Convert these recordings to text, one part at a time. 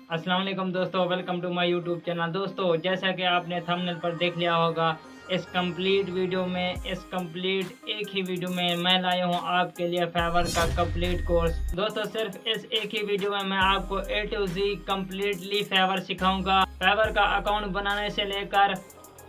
अस्सलाम वालेकुम दोस्तों, welcome to my YouTube channel. दोस्तों, जैसा कि आपने थंबनेल पर देख लिया होगा, इस कंप्लीट वीडियो में एक ही वीडियो में मैं लाया हूं आपके लिए फाइवर का कंप्लीट कोर्स। दोस्तों, सिर्फ इस एक ही वीडियो में मैं आपको A to Z completely Fiverr सिखाऊंगा। फाइवर का अकाउंट बनाने से लेकर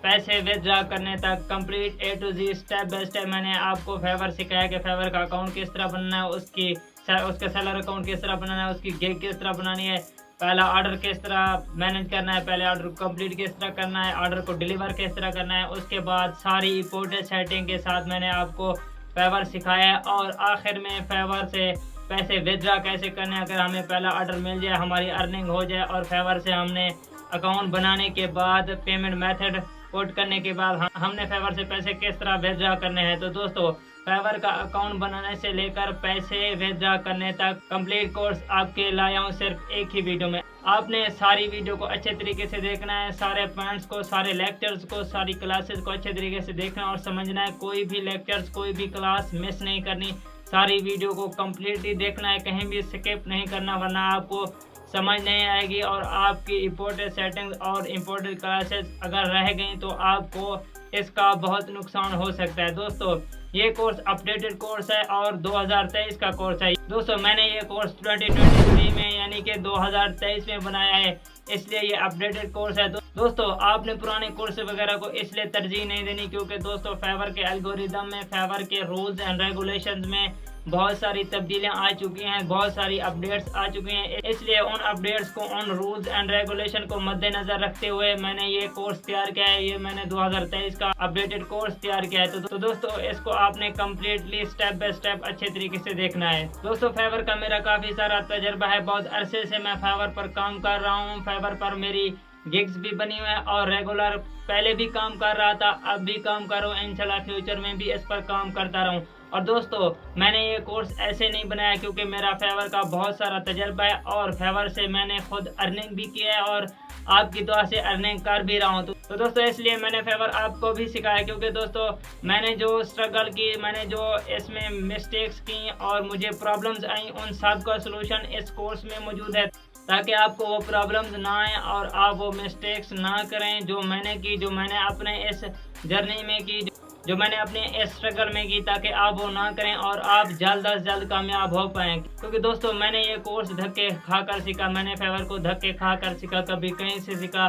पैसे विथड्रॉ करने तक complete A to Z step by step मैंने आपको फाइवर सिखाया कि फाइवर का अकाउंट किस तरह बनना है, उसका सेलर अकाउंट किस तरह बनाना है, उसकी गिग किस तरह बनानी है, पहला ऑर्डर किस तरह मैनेज करना है, पहले ऑर्डर को कंप्लीट किस तरह करना है, ऑर्डर को डिलीवर किस तरह करना है, उसके बाद सारी इंपोर्टेंट सेटिंग के साथ मैंने आपको फाइवर सिखाया है। और आखिर में फाइवर से पैसे विथड्रॉ कैसे करने हैं, अगर हमें पहला ऑर्डर मिल जाए, हमारी अर्निंग हो जाए और फाइवर से हमने अकाउंट बनाने के बाद पेमेंट मेथड पुट करने के बाद हमने फाइवर से पैसे किस तरह विथड्रॉ करने हैं। तो दोस्तों, फाइवर का अकाउंट बनाने से लेकर पैसे विथड्रॉ करने तक कंप्लीट कोर्स आपके लाया हूँ सिर्फ एक ही वीडियो में। आपने सारी वीडियो को अच्छे तरीके से देखना है, सारे पॉइंट्स को, सारे लेक्चर्स को, सारी क्लासेस को अच्छे तरीके से देखना और समझना है। कोई भी लेक्चर्स, कोई भी क्लास मिस नहीं करनी, सारी वीडियो को कम्प्लीटली देखना है, कहीं भी स्किप नहीं करना, वरना आपको समझ नहीं आएगी और आपकी इम्पोर्टेंट सेटिंग्स और इम्पोर्टेंट क्लासेस अगर रह गई तो आपको इसका बहुत नुकसान हो सकता है। दोस्तों, ये कोर्स अपडेटेड कोर्स है और 2023 का कोर्स है। दोस्तों, मैंने ये कोर्स 2023 में यानी कि 2023 में बनाया है, इसलिए ये अपडेटेड कोर्स है। दोस्तों, आपने पुराने कोर्स वगैरह को इसलिए तरजीह नहीं देनी क्योंकि दोस्तों फाइवर के एल्गोरिदम में, फाइवर के रूल्स एंड रेगुलेशंस में बहुत सारी तब्दीलियां आ चुकी हैं, बहुत सारी अपडेट्स आ चुकी हैं। इसलिए उन अपडेट्स को, उन रूल्स एंड रेगुलेशन को मद्देनजर रखते हुए मैंने ये कोर्स तैयार किया है। ये मैंने 2023 का अपडेटेड कोर्स तैयार किया है। तो दोस्तों, इसको आपने कम्प्लीटली स्टेप बाय स्टेप अच्छे तरीके से देखना है। दोस्तों, फाइवर का मेरा काफ़ी सारा तजर्बा है, बहुत अरसे से मैं फाइवर पर काम कर रहा हूँ। फाइवर पर मेरी गिग्स भी बनी हुई है और रेगुलर पहले भी काम कर रहा था, अब भी काम कर रहा हूँ, इंशाल्लाह फ्यूचर में भी इस पर काम करता रहूँ। और दोस्तों, मैंने ये कोर्स ऐसे नहीं बनाया क्योंकि मेरा फाइवर का बहुत सारा तजर्बा है और फाइवर से मैंने खुद अर्निंग भी किया है और आपकी दुआ से अर्निंग कर भी रहा हूँ। तो दोस्तों, इसलिए मैंने फाइवर आपको भी सिखाया क्योंकि दोस्तों मैंने जो स्ट्रगल की, मैंने जो इसमें मिस्टेक्स की और मुझे प्रॉब्लम्स आई, उन सब का सलूशन इस कोर्स में मौजूद है ताकि आपको वो प्रॉब्लम्स ना आए और आप वो मिस्टेक्स ना करें जो मैंने की, जो मैंने अपने इस जर्नी में की, जो मैंने अपने इस स्ट्रगल में की, ताकि आप वो ना करें और आप जल्द अज जल्द कामयाब हो पाएँ। क्योंकि दोस्तों, मैंने ये कोर्स धक्के खाकर सीखा, मैंने फाइवर को धक्के खाकर सीखा, कभी कहीं से सीखा,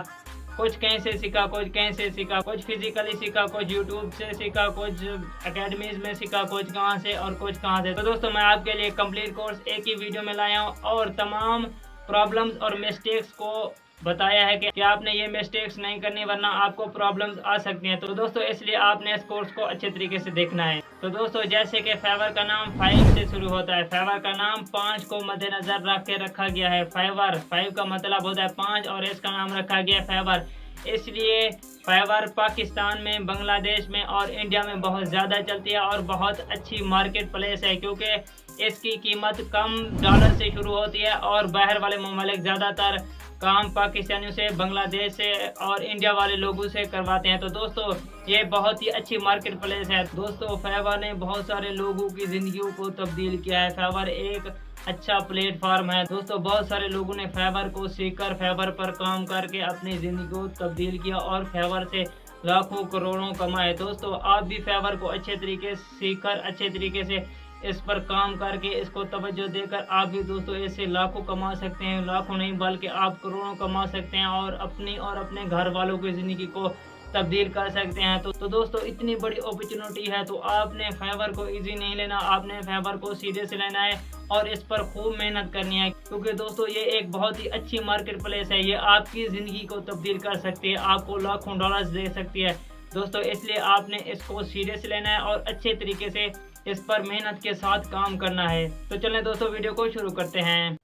कुछ कहीं से सीखा, कुछ कहीं से सीखा, कुछ फिजिकली सीखा, कुछ यूट्यूब से सीखा, कुछ एकेडमीज में सीखा, कुछ कहाँ से और कुछ कहाँ से। तो दोस्तों, मैं आपके लिए कंप्लीट कोर्स एक ही वीडियो में लाया हूँ और तमाम प्रॉब्लम्स और मिस्टेक्स को बताया है कि आपने ये मिस्टेक्स नहीं करनी वरना आपको प्रॉब्लम्स आ सकती हैं। तो दोस्तों, इसलिए आपने इस कोर्स को अच्छे तरीके से देखना है। तो दोस्तों, जैसे कि फाइवर का नाम 5 से शुरू होता है, फाइवर का नाम 5 को मद्देनजर रख के रखा गया है। फाइवर 5 का मतलब होता है 5 और इसका नाम रखा गया है फाइवर। इसलिए फाइवर पाकिस्तान में, बांग्लादेश में और इंडिया में बहुत ज़्यादा चलती है और बहुत अच्छी मार्केट प्लेस है क्योंकि इसकी कीमत कम डॉलर से शुरू होती है और बाहर वाले ममालिक ज़्यादातर काम पाकिस्तानियों से, बांग्लादेश से और इंडिया वाले लोगों से करवाते हैं। तो दोस्तों, ये बहुत ही अच्छी मार्केट प्लेस है। दोस्तों, फाइवर ने बहुत सारे लोगों की ज़िंदगियों को तब्दील किया है। फाइवर एक अच्छा प्लेटफार्म है। दोस्तों, बहुत सारे लोगों ने फाइवर को सीखकर, फाइवर पर काम करके अपनी ज़िंदगी को तब्दील किया और फाइवर से लाखों करोड़ों कमाए। दोस्तों, आप भी फाइवर को अच्छे तरीके से सीखकर, अच्छे तरीके से इस पर काम करके, इसको तवज्जो देकर आप भी दोस्तों इससे लाखों कमा सकते हैं। लाखों नहीं बल्कि आप करोड़ों कमा सकते हैं और अपनी और अपने घर वालों की ज़िंदगी को तब्दील कर सकते हैं। तो दोस्तों, इतनी बड़ी अपॉर्चुनिटी है तो आपने फाइवर को इजी नहीं लेना, आपने फाइवर को सीधे से लेना है और इस पर खूब मेहनत करनी है क्योंकि दोस्तों ये एक बहुत ही अच्छी मार्केट प्लेस है। ये आपकी ज़िंदगी को तब्दील कर सकती है, आपको लाखों डॉलर्स दे सकती है। दोस्तों, इसलिए आपने इसको सीरियस लेना है और अच्छे तरीके से इस पर मेहनत के साथ काम करना है। तो चलें दोस्तों, वीडियो को शुरू करते हैं।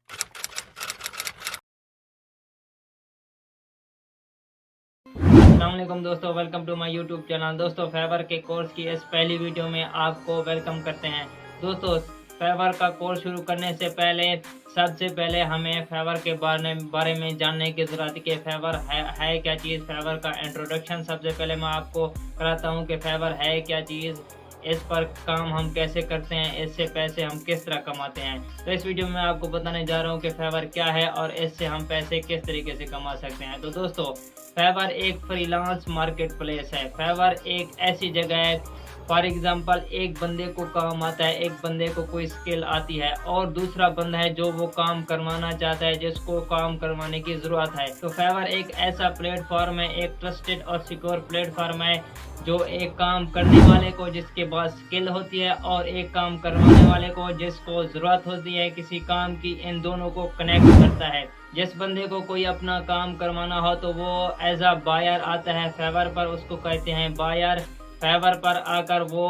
अस्सलाम वालेकुम दोस्तों, welcome to my YouTube channel. दोस्तों, फाइवर के कोर्स की इस पहली वीडियो में आपको वेलकम करते हैं। दोस्तों, फाइवर का कोर्स शुरू करने से पहले सबसे पहले हमें फाइवर के बारे में जानने की ज़रूरत है कि फाइवर है क्या चीज़। फाइवर का इंट्रोडक्शन सबसे पहले मैं आपको कराता हूँ कि फाइवर है क्या चीज़। इस पर काम हम कैसे करते हैं, इससे पैसे हम किस तरह कमाते हैं। तो इस वीडियो में आपको बताने जा रहा हूँ कि फाइवर क्या है और इससे हम पैसे किस तरीके से कमा सकते हैं। तो दोस्तों, फाइवर एक फ्रीलांस मार्केट प्लेस है। फाइवर एक ऐसी जगह है, फॉर एग्जाम्पल एक बंदे को काम आता है, एक बंदे को कोई स्किल आती है और दूसरा बंदा है जो वो काम करवाना चाहता है, जिसको काम करवाने की ज़रूरत है। तो फाइवर एक ऐसा प्लेटफॉर्म है, एक ट्रस्टेड और सिक्योर प्लेटफॉर्म है जो एक काम करने वाले को जिसके पास स्किल होती है और एक काम करवाने वाले को जिसको ज़रूरत होती है किसी काम की, इन दोनों को कनेक्ट करता है। जिस बंदे को कोई अपना काम करवाना हो तो वो एज अ बायर आता है फाइवर पर, उसको कहते हैं बायर। फाइवर पर आकर वो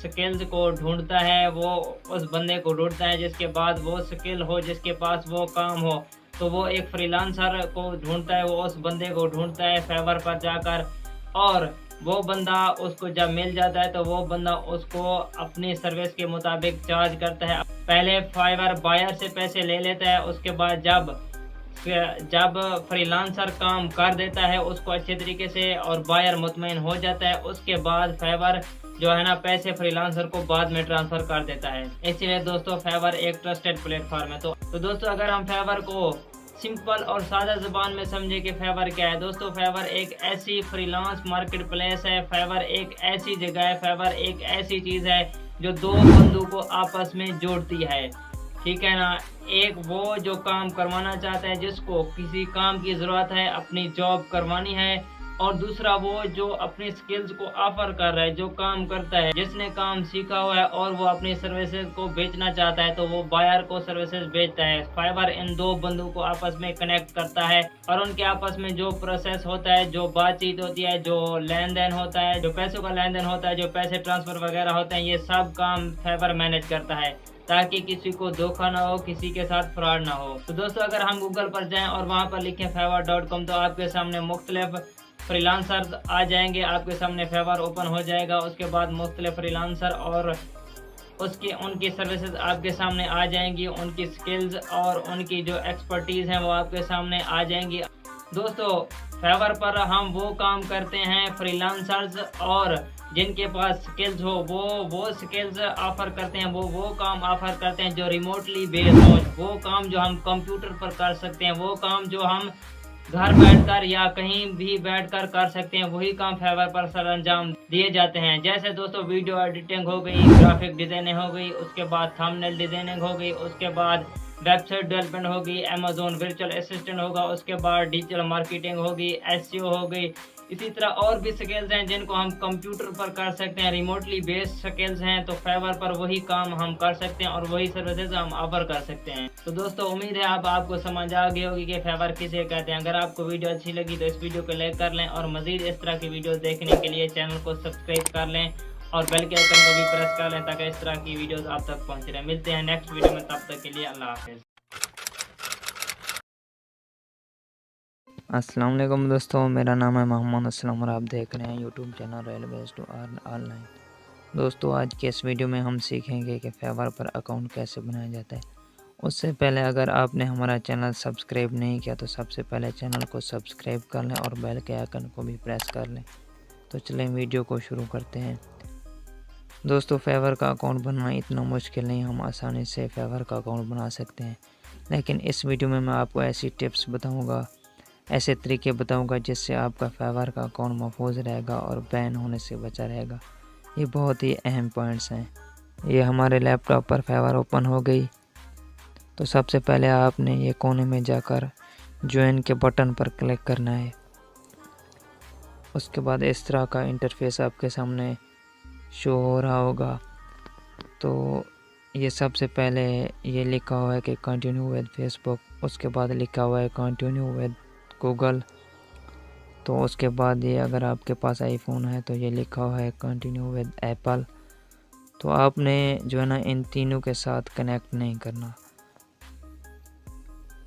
स्किल्स को ढूंढता है, वो उस बंदे को ढूंढता है जिसके बाद वो स्किल हो, जिसके पास वो काम हो। तो वो एक फ्रीलांसर को ढूंढता है, वो उस बंदे को ढूंढता है फाइवर पर जाकर, और वो बंदा उसको जब मिल जाता है तो वो बंदा उसको अपनी सर्विस के मुताबिक चार्ज करता है। पहले फाइवर बायर से पैसे ले लेता है, उसके बाद जब फ्रीलांसर काम कर देता है उसको अच्छे तरीके से और बायर मुतमईन हो जाता है, उसके बाद फाइवर जो है ना पैसे फ्रीलांसर को बाद में ट्रांसफर कर देता है। इसलिए दोस्तों फाइवर एक ट्रस्टेड प्लेटफॉर्म है। तो दोस्तों, अगर हम फाइवर को सिंपल और सादा जुबान में समझे कि फाइवर क्या है, दोस्तों फाइवर एक ऐसी फ्रीलांस मार्केट प्लेस है। फाइवर एक ऐसी जगह है, फाइवर एक ऐसी चीज़ है जो दो बंदों को आपस में जोड़ती है, ठीक है ना। एक वो जो काम करवाना चाहता है, जिसको किसी काम की ज़रूरत है, अपनी जॉब करवानी है, और दूसरा वो जो अपनी स्किल्स को ऑफर कर रहा है, जो काम करता है, जिसने काम सीखा हुआ है और वो अपनी सर्विसेज को बेचना चाहता है तो वो बायर को सर्विसेज बेचता है। फाइवर इन दो बंदों को आपस में कनेक्ट करता है और उनके आपस में जो प्रोसेस होता है, जो बातचीत होती है, जो लेन देन होता है, जो पैसों का लेन देन होता है, जो पैसे ट्रांसफर वगैरह होते हैं, ये सब काम फाइवर मैनेज करता है ताकि किसी को धोखा ना हो, किसी के साथ फ्रॉड ना हो। तो दोस्तों, अगर हम गूगल पर जाएं और वहां पर लिखें fiverr.com तो आपके सामने मुख्तलिफ फ्रीलांसर्स आ जाएंगे, आपके सामने फाइवर ओपन हो जाएगा। उसके बाद मुख्तलिफ फ्रीलांसर और उनकी सर्विसेज आपके सामने आ जाएंगी, उनकी स्किल्स और उनकी जो एक्सपर्टीज़ हैं वो आपके सामने आ जाएंगी। दोस्तों, फाइवर पर हम वो काम करते हैं फ्रीलांसर्स, और जिनके पास स्किल्स हो वो स्किल्स ऑफर करते हैं, वो काम ऑफर करते हैं जो रिमोटली बेस्ड हो, वो काम जो हम कंप्यूटर पर कर सकते हैं, वो काम जो हम घर बैठकर या कहीं भी बैठकर कर सकते हैं, वही काम फाइवर पर सरअंजाम दिए जाते हैं। जैसे दोस्तों, वीडियो एडिटिंग हो गई, ग्राफिक डिजाइनिंग हो गई, उसके बाद थंबनेल डिजाइनिंग हो गई, उसके बाद वेबसाइट डेवलपमेंट होगी, अमेजोन वर्चुअल असिस्टेंट होगा, उसके बाद डिजिटल मार्केटिंग होगी, एसईओ हो गई। इसी तरह और भी स्किल्स हैं जिनको हम कंप्यूटर पर कर सकते हैं, रिमोटली बेस्ड स्किल्स हैं। तो फाइवर पर वही काम हम कर सकते हैं और वही सर्विसेज हम ऑफर कर सकते हैं। तो दोस्तों, उम्मीद है अब आपको समझ आ गई होगी कि फाइवर किसे कहते हैं। अगर आपको वीडियो अच्छी लगी तो इस वीडियो को लाइक कर लें और मजीद इस तरह की वीडियो देखने के लिए चैनल को सब्सक्राइब कर लें और बेल के आइकन को भी प्रेस कर लें ताकि इस तरह की वीडियोस आप तक पहुंच रहे। मिलते हैं नेक्स्ट वीडियो में, तब तक के लिए अल्लाह हाफिज़। अस्सलाम वालेकुम दोस्तों, मेरा नाम है मोहम्मद असलम और आप देख रहे हैं YouTube channel railways to earn online. दोस्तों, आज के इस वीडियो में हम सीखेंगे कि फाइवर पर अकाउंट कैसे बनाया जाता है। उससे पहले अगर आपने हमारा चैनल सब्सक्राइब नहीं किया तो सबसे पहले चैनल को सब्सक्राइब कर लें और बेल के आइकन को भी प्रेस कर लें। तो चलें वीडियो को शुरू करते हैं। दोस्तों, फाइवर का अकाउंट बनाना इतना मुश्किल नहीं, हम आसानी से फाइवर का अकाउंट बना सकते हैं। लेकिन इस वीडियो में मैं आपको ऐसी टिप्स बताऊँगा, ऐसे तरीके बताऊंगा जिससे आपका फाइवर का अकाउंट महफूज रहेगा और बैन होने से बचा रहेगा। ये बहुत ही अहम पॉइंट्स हैं। ये हमारे लैपटॉप पर फाइवर ओपन हो गई। तो सबसे पहले आपने ये कोने में जाकर ज्वाइन के बटन पर क्लिक करना है। उसके बाद इस तरह का इंटरफेस आपके सामने शो हो रहा होगा। तो ये सबसे पहले ये लिखा हुआ है कि कंटिन्यू विद फेसबुक, उसके बाद लिखा हुआ है कंटिन्यू विद गूगल। तो उसके बाद ये अगर आपके पास आईफोन है तो ये लिखा हुआ है कंटिन्यू विद एप्पल। तो आपने जो है ना इन तीनों के साथ कनेक्ट नहीं करना,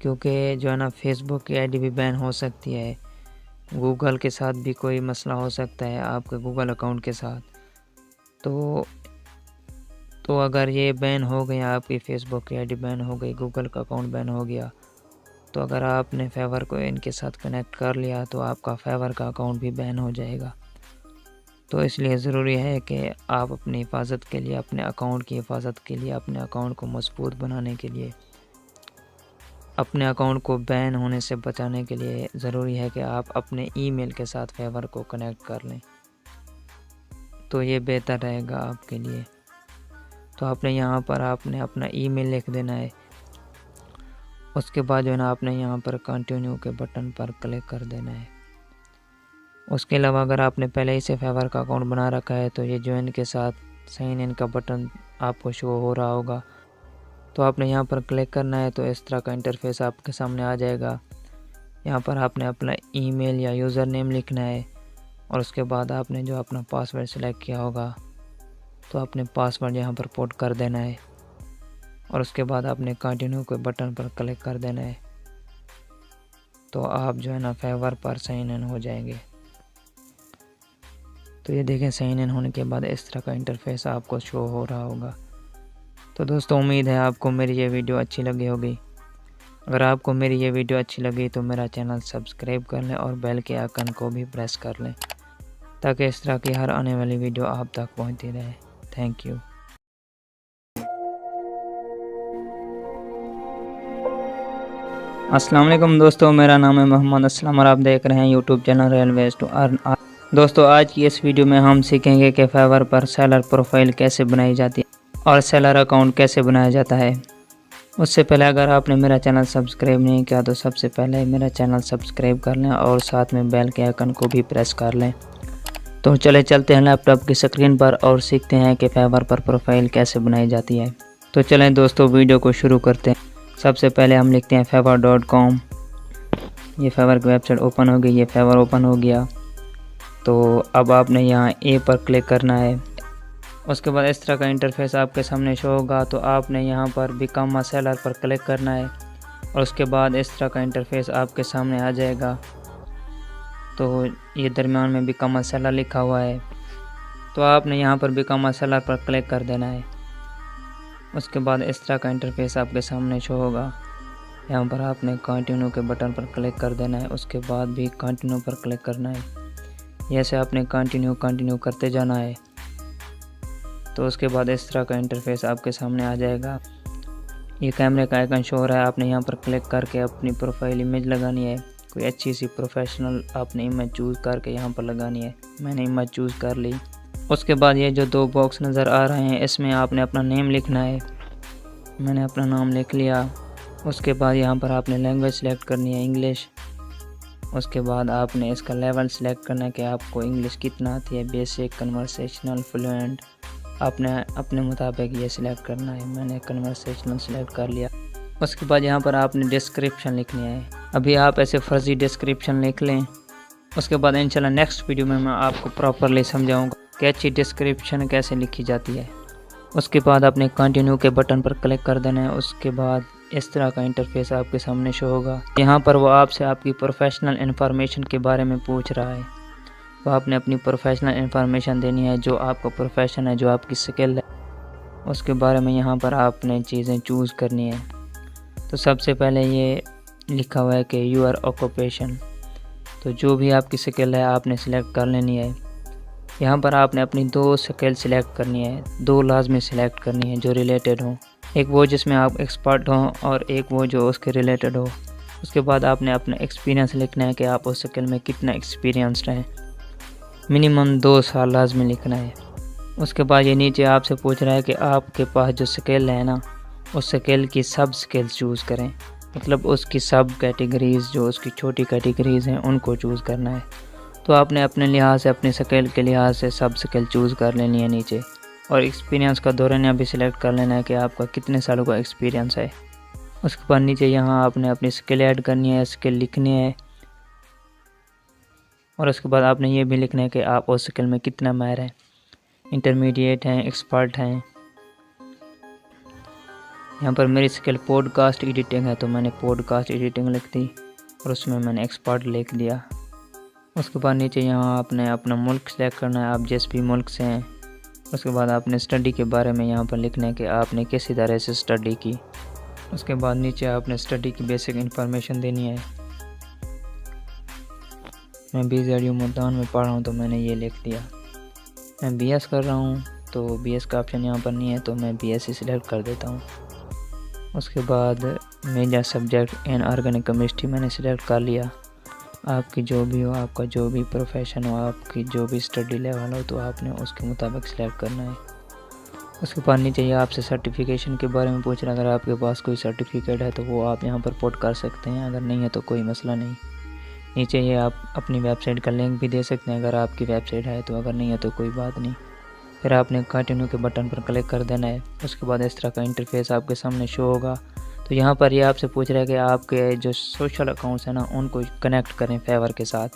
क्योंकि जो है ना फेसबुक की आईडी भी बैन हो सकती है, गूगल के साथ भी कोई मसला हो सकता है आपके गूगल अकाउंट के साथ। तो अगर ये बैन हो गई, आपकी फेसबुक की आईडी बैन हो गई, गूगल का अकाउंट बैन हो गया, तो अगर आपने फाइवर को इनके साथ कनेक्ट कर लिया तो आपका फाइवर का अकाउंट भी बैन हो जाएगा। तो इसलिए ज़रूरी है कि आप अपनी हिफाजत के लिए, अपने अकाउंट की हिफाजत के लिए, अपने अकाउंट को मजबूत बनाने के लिए, अपने अकाउंट को बैन होने से बचाने के लिए ज़रूरी है कि आप अपने ईमेल के साथ फेवर को कनेक्ट कर लें, तो ये बेहतर रहेगा आपके लिए। तो आपने यहाँ पर आपने अपना ईमेल लिख देना है। उसके बाद जो है ना आपने यहाँ पर कंटिन्यू के बटन पर क्लिक कर देना है। उसके अलावा अगर आपने पहले ही से फेवर का अकाउंट बना रखा है तो ये ज्वाइन के साथ साइन इन का बटन आपको शो हो रहा होगा, तो आपने यहाँ पर क्लिक करना है। तो इस तरह का इंटरफेस आपके सामने आ जाएगा। यहाँ पर आपने अपना ईमेल या यूज़र नेम लिखना है और उसके बाद आपने जो अपना पासवर्ड सेलेक्ट किया होगा तो आपने पासवर्ड यहाँ पर पुट कर देना है और उसके बाद आपने कंटिन्यू के बटन पर क्लिक कर देना है। तो आप जो है ना फेवर पर साइन इन हो जाएंगे। तो ये देखें, साइन इन होने के बाद इस तरह का इंटरफेस आपको शो हो रहा होगा। तो दोस्तों, उम्मीद है आपको मेरी ये वीडियो अच्छी लगी होगी। अगर आपको मेरी ये वीडियो अच्छी लगी तो मेरा चैनल सब्सक्राइब कर लें और बेल के आइकन को भी प्रेस कर लें ताकि इस तरह की हर आने वाली वीडियो आप तक पहुंचती रहे। Thank you. अस्सलाम वालेकुम दोस्तों, मेरा नाम है मोहम्मद असलम और आप देख रहे हैं YouTube channel royal ways to earn. दोस्तों, आज की इस वीडियो में हम सीखेंगे कि फेवर पर सेलर प्रोफाइल कैसे बनाई जाती है और सेलर अकाउंट कैसे बनाया जाता है। उससे पहले अगर आपने मेरा चैनल सब्सक्राइब नहीं किया तो सबसे पहले मेरा चैनल सब्सक्राइब कर लें और साथ में बेल के आइकन को भी प्रेस कर लें। तो चलते हैं लैपटॉप की स्क्रीन पर और सीखते हैं कि फेवर पर प्रोफाइल कैसे बनाई जाती है। तो चलें दोस्तों, वीडियो को शुरू करते हैं। सबसे पहले हम लिखते हैं fever.com। ये फेवर की वेबसाइट ओपन हो गई, ये फेवर ओपन हो गया। तो अब आपने यहाँ ए पर क्लिक करना है। उसके बाद इस तरह का इंटरफेस आपके सामने शो होगा। तो आपने यहाँ पर बिकम अ सेलर पर क्लिक करना है और उसके बाद इस तरह का इंटरफेस आपके सामने आ जाएगा। तो ये दरमियान में बिकम अ सेलर लिखा हुआ है, तो आपने यहाँ पर बिकम अ सेलर पर क्लिक कर देना है। उसके बाद इस तरह का इंटरफेस आपके सामने शो होगा। यहाँ पर आपने कंटिन्यू के बटन पर क्लिक कर देना है। उसके बाद भी कंटिन्यू पर क्लिक करना है। ऐसे आपने कंटिन्यू करते जाना है। तो उसके बाद इस तरह का इंटरफेस आपके सामने आ जाएगा। ये कैमरे का आइकन शो हो रहा है, आपने यहाँ पर क्लिक करके अपनी प्रोफाइल इमेज लगानी है। कोई अच्छी सी प्रोफेशनल आपने इमेज चूज़ करके यहाँ पर लगानी है। मैंने इमेज चूज़ कर ली। उसके बाद ये जो दो बॉक्स नज़र आ रहे हैं इसमें आपने अपना नेम लिखना है। मैंने अपना नाम लिख लिया। उसके बाद यहाँ पर आपने लैंग्वेज सेलेक्ट करनी है, इंग्लिश। उसके बाद आपने इसका लेवल सेलेक्ट करना है कि आपको इंग्लिश कितना आती है, बेसिक, कन्वर्सेशनल, फ्लुएंट। आपने अपने मुताबिक ये सिलेक्ट करना है। मैंने कन्वर्सेशनल सेलेक्ट कर लिया। उसके बाद यहाँ पर आपने डिस्क्रिप्शन लिखनी है। अभी आप ऐसे फर्जी डिस्क्रिप्शन लिख लें। उसके बाद इंशाल्लाह नेक्स्ट वीडियो में मैं आपको प्रॉपरली समझाऊंगा कि अच्छी डिस्क्रिप्शन कैसे लिखी जाती है। उसके बाद आपने कंटिन्यू के बटन पर क्लिक कर देना है। उसके बाद इस तरह का इंटरफेस आपके सामने शो होगा। यहाँ पर वो आपसे आपकी प्रोफेशनल इन्फॉर्मेशन के बारे में पूछ रहा है। तो आपने अपनी प्रोफेशनल इन्फॉर्मेशन देनी है, जो आपका प्रोफेशन है, जो आपकी स्किल है, उसके बारे में यहाँ पर आपने चीज़ें चूज़ करनी है। तो सबसे पहले ये लिखा हुआ है कि यूर ऑक्यूपेशन। तो जो भी आपकी स्किल है आपने सिलेक्ट कर लेनी है। यहाँ पर आपने अपनी दो स्किल सिलेक्ट करनी है, दो लाजमी सिलेक्ट करनी है जो रिलेटेड हो। एक वो जिसमें आप एक्सपर्ट हों और एक वो जो उसके रिलेटेड हो। उसके बाद आपने अपना एक्सपीरियंस लिखना है कि आप उस स्किल में कितना एक्सपीरियंसड हैं। मिनिमम 2 साल लाजमी लिखना है। उसके बाद ये नीचे आपसे पूछ रहा है कि आपके पास जो स्किल है ना, उस स्किल की सब स्किल्स चूज़ करें। मतलब उसकी सब कैटेगरीज़, जो उसकी छोटी कैटेगरीज़ हैं, उनको चूज़ करना है। तो आपने अपने लिहाज से, अपने स्किल के लिहाज से सब स्किल चूज़ कर लेनी है नीचे। और एक्सपीरियंस का दौरान भी सिलेक्ट कर लेना है कि आपका कितने सालों का एक्सपीरियंस है। उसके बाद नीचे यहाँ आपने अपनी स्किल ऐड करनी है, स्किल लिखनी है। और उसके बाद आपने ये भी लिखना है कि आप उस स्किल में कितना माहिर हैं, इंटरमीडिएट हैं, एक्सपर्ट हैं। यहाँ पर मेरी स्किल पॉडकास्ट एडिटिंग है, तो मैंने पॉडकास्ट एडिटिंग लिख दी और उसमें मैंने एक्सपर्ट लिख दिया। उसके बाद नीचे यहाँ आपने अपना मुल्क सेलेक्ट करना है, आप जिस भी मुल्क से हैं। उसके बाद आपने स्टडी के बारे में यहाँ पर लिखना है कि आपने किस इदारे से स्टडी की। उसके बाद नीचे आपने स्टडी की बेसिक इन्फॉर्मेशन देनी है। मैं BZU मुल्तान में पढ़ रहा हूँ, तो मैंने ये लिख दिया। मैं बीएस कर रहा हूँ, तो बीएस का ऑप्शन यहाँ पर नहीं है, तो मैं बीएससी सिलेक्ट कर देता हूँ। उसके बाद major subject in organic chemistry मैंने सिलेक्ट कर लिया। आपकी जो भी हो, आपका जो भी प्रोफेशन हो, आपकी जो भी स्टडी लेवल हो, तो आपने उसके मुताबिक सिलेक्ट करना है। उसके बाद नीचे ये आपसे सर्टिफिकेशन के बारे में पूछ रहा है। अगर आपके पास कोई सर्टिफिकेट है तो वो आप यहाँ पर पुट कर सकते हैं, अगर नहीं है तो कोई मसला नहीं। नीचे ये आप अपनी वेबसाइट का लिंक भी दे सकते हैं अगर आपकी वेबसाइट है तो, अगर नहीं है तो कोई बात नहीं। फिर आपने कंटिन्यू के बटन पर क्लिक कर देना है। उसके बाद इस तरह का इंटरफेस आपके सामने शो होगा। तो यहाँ पर ये आपसे पूछ रहा है कि आपके जो सोशल अकाउंट्स हैं ना, उनको कनेक्ट करें फेवर के साथ।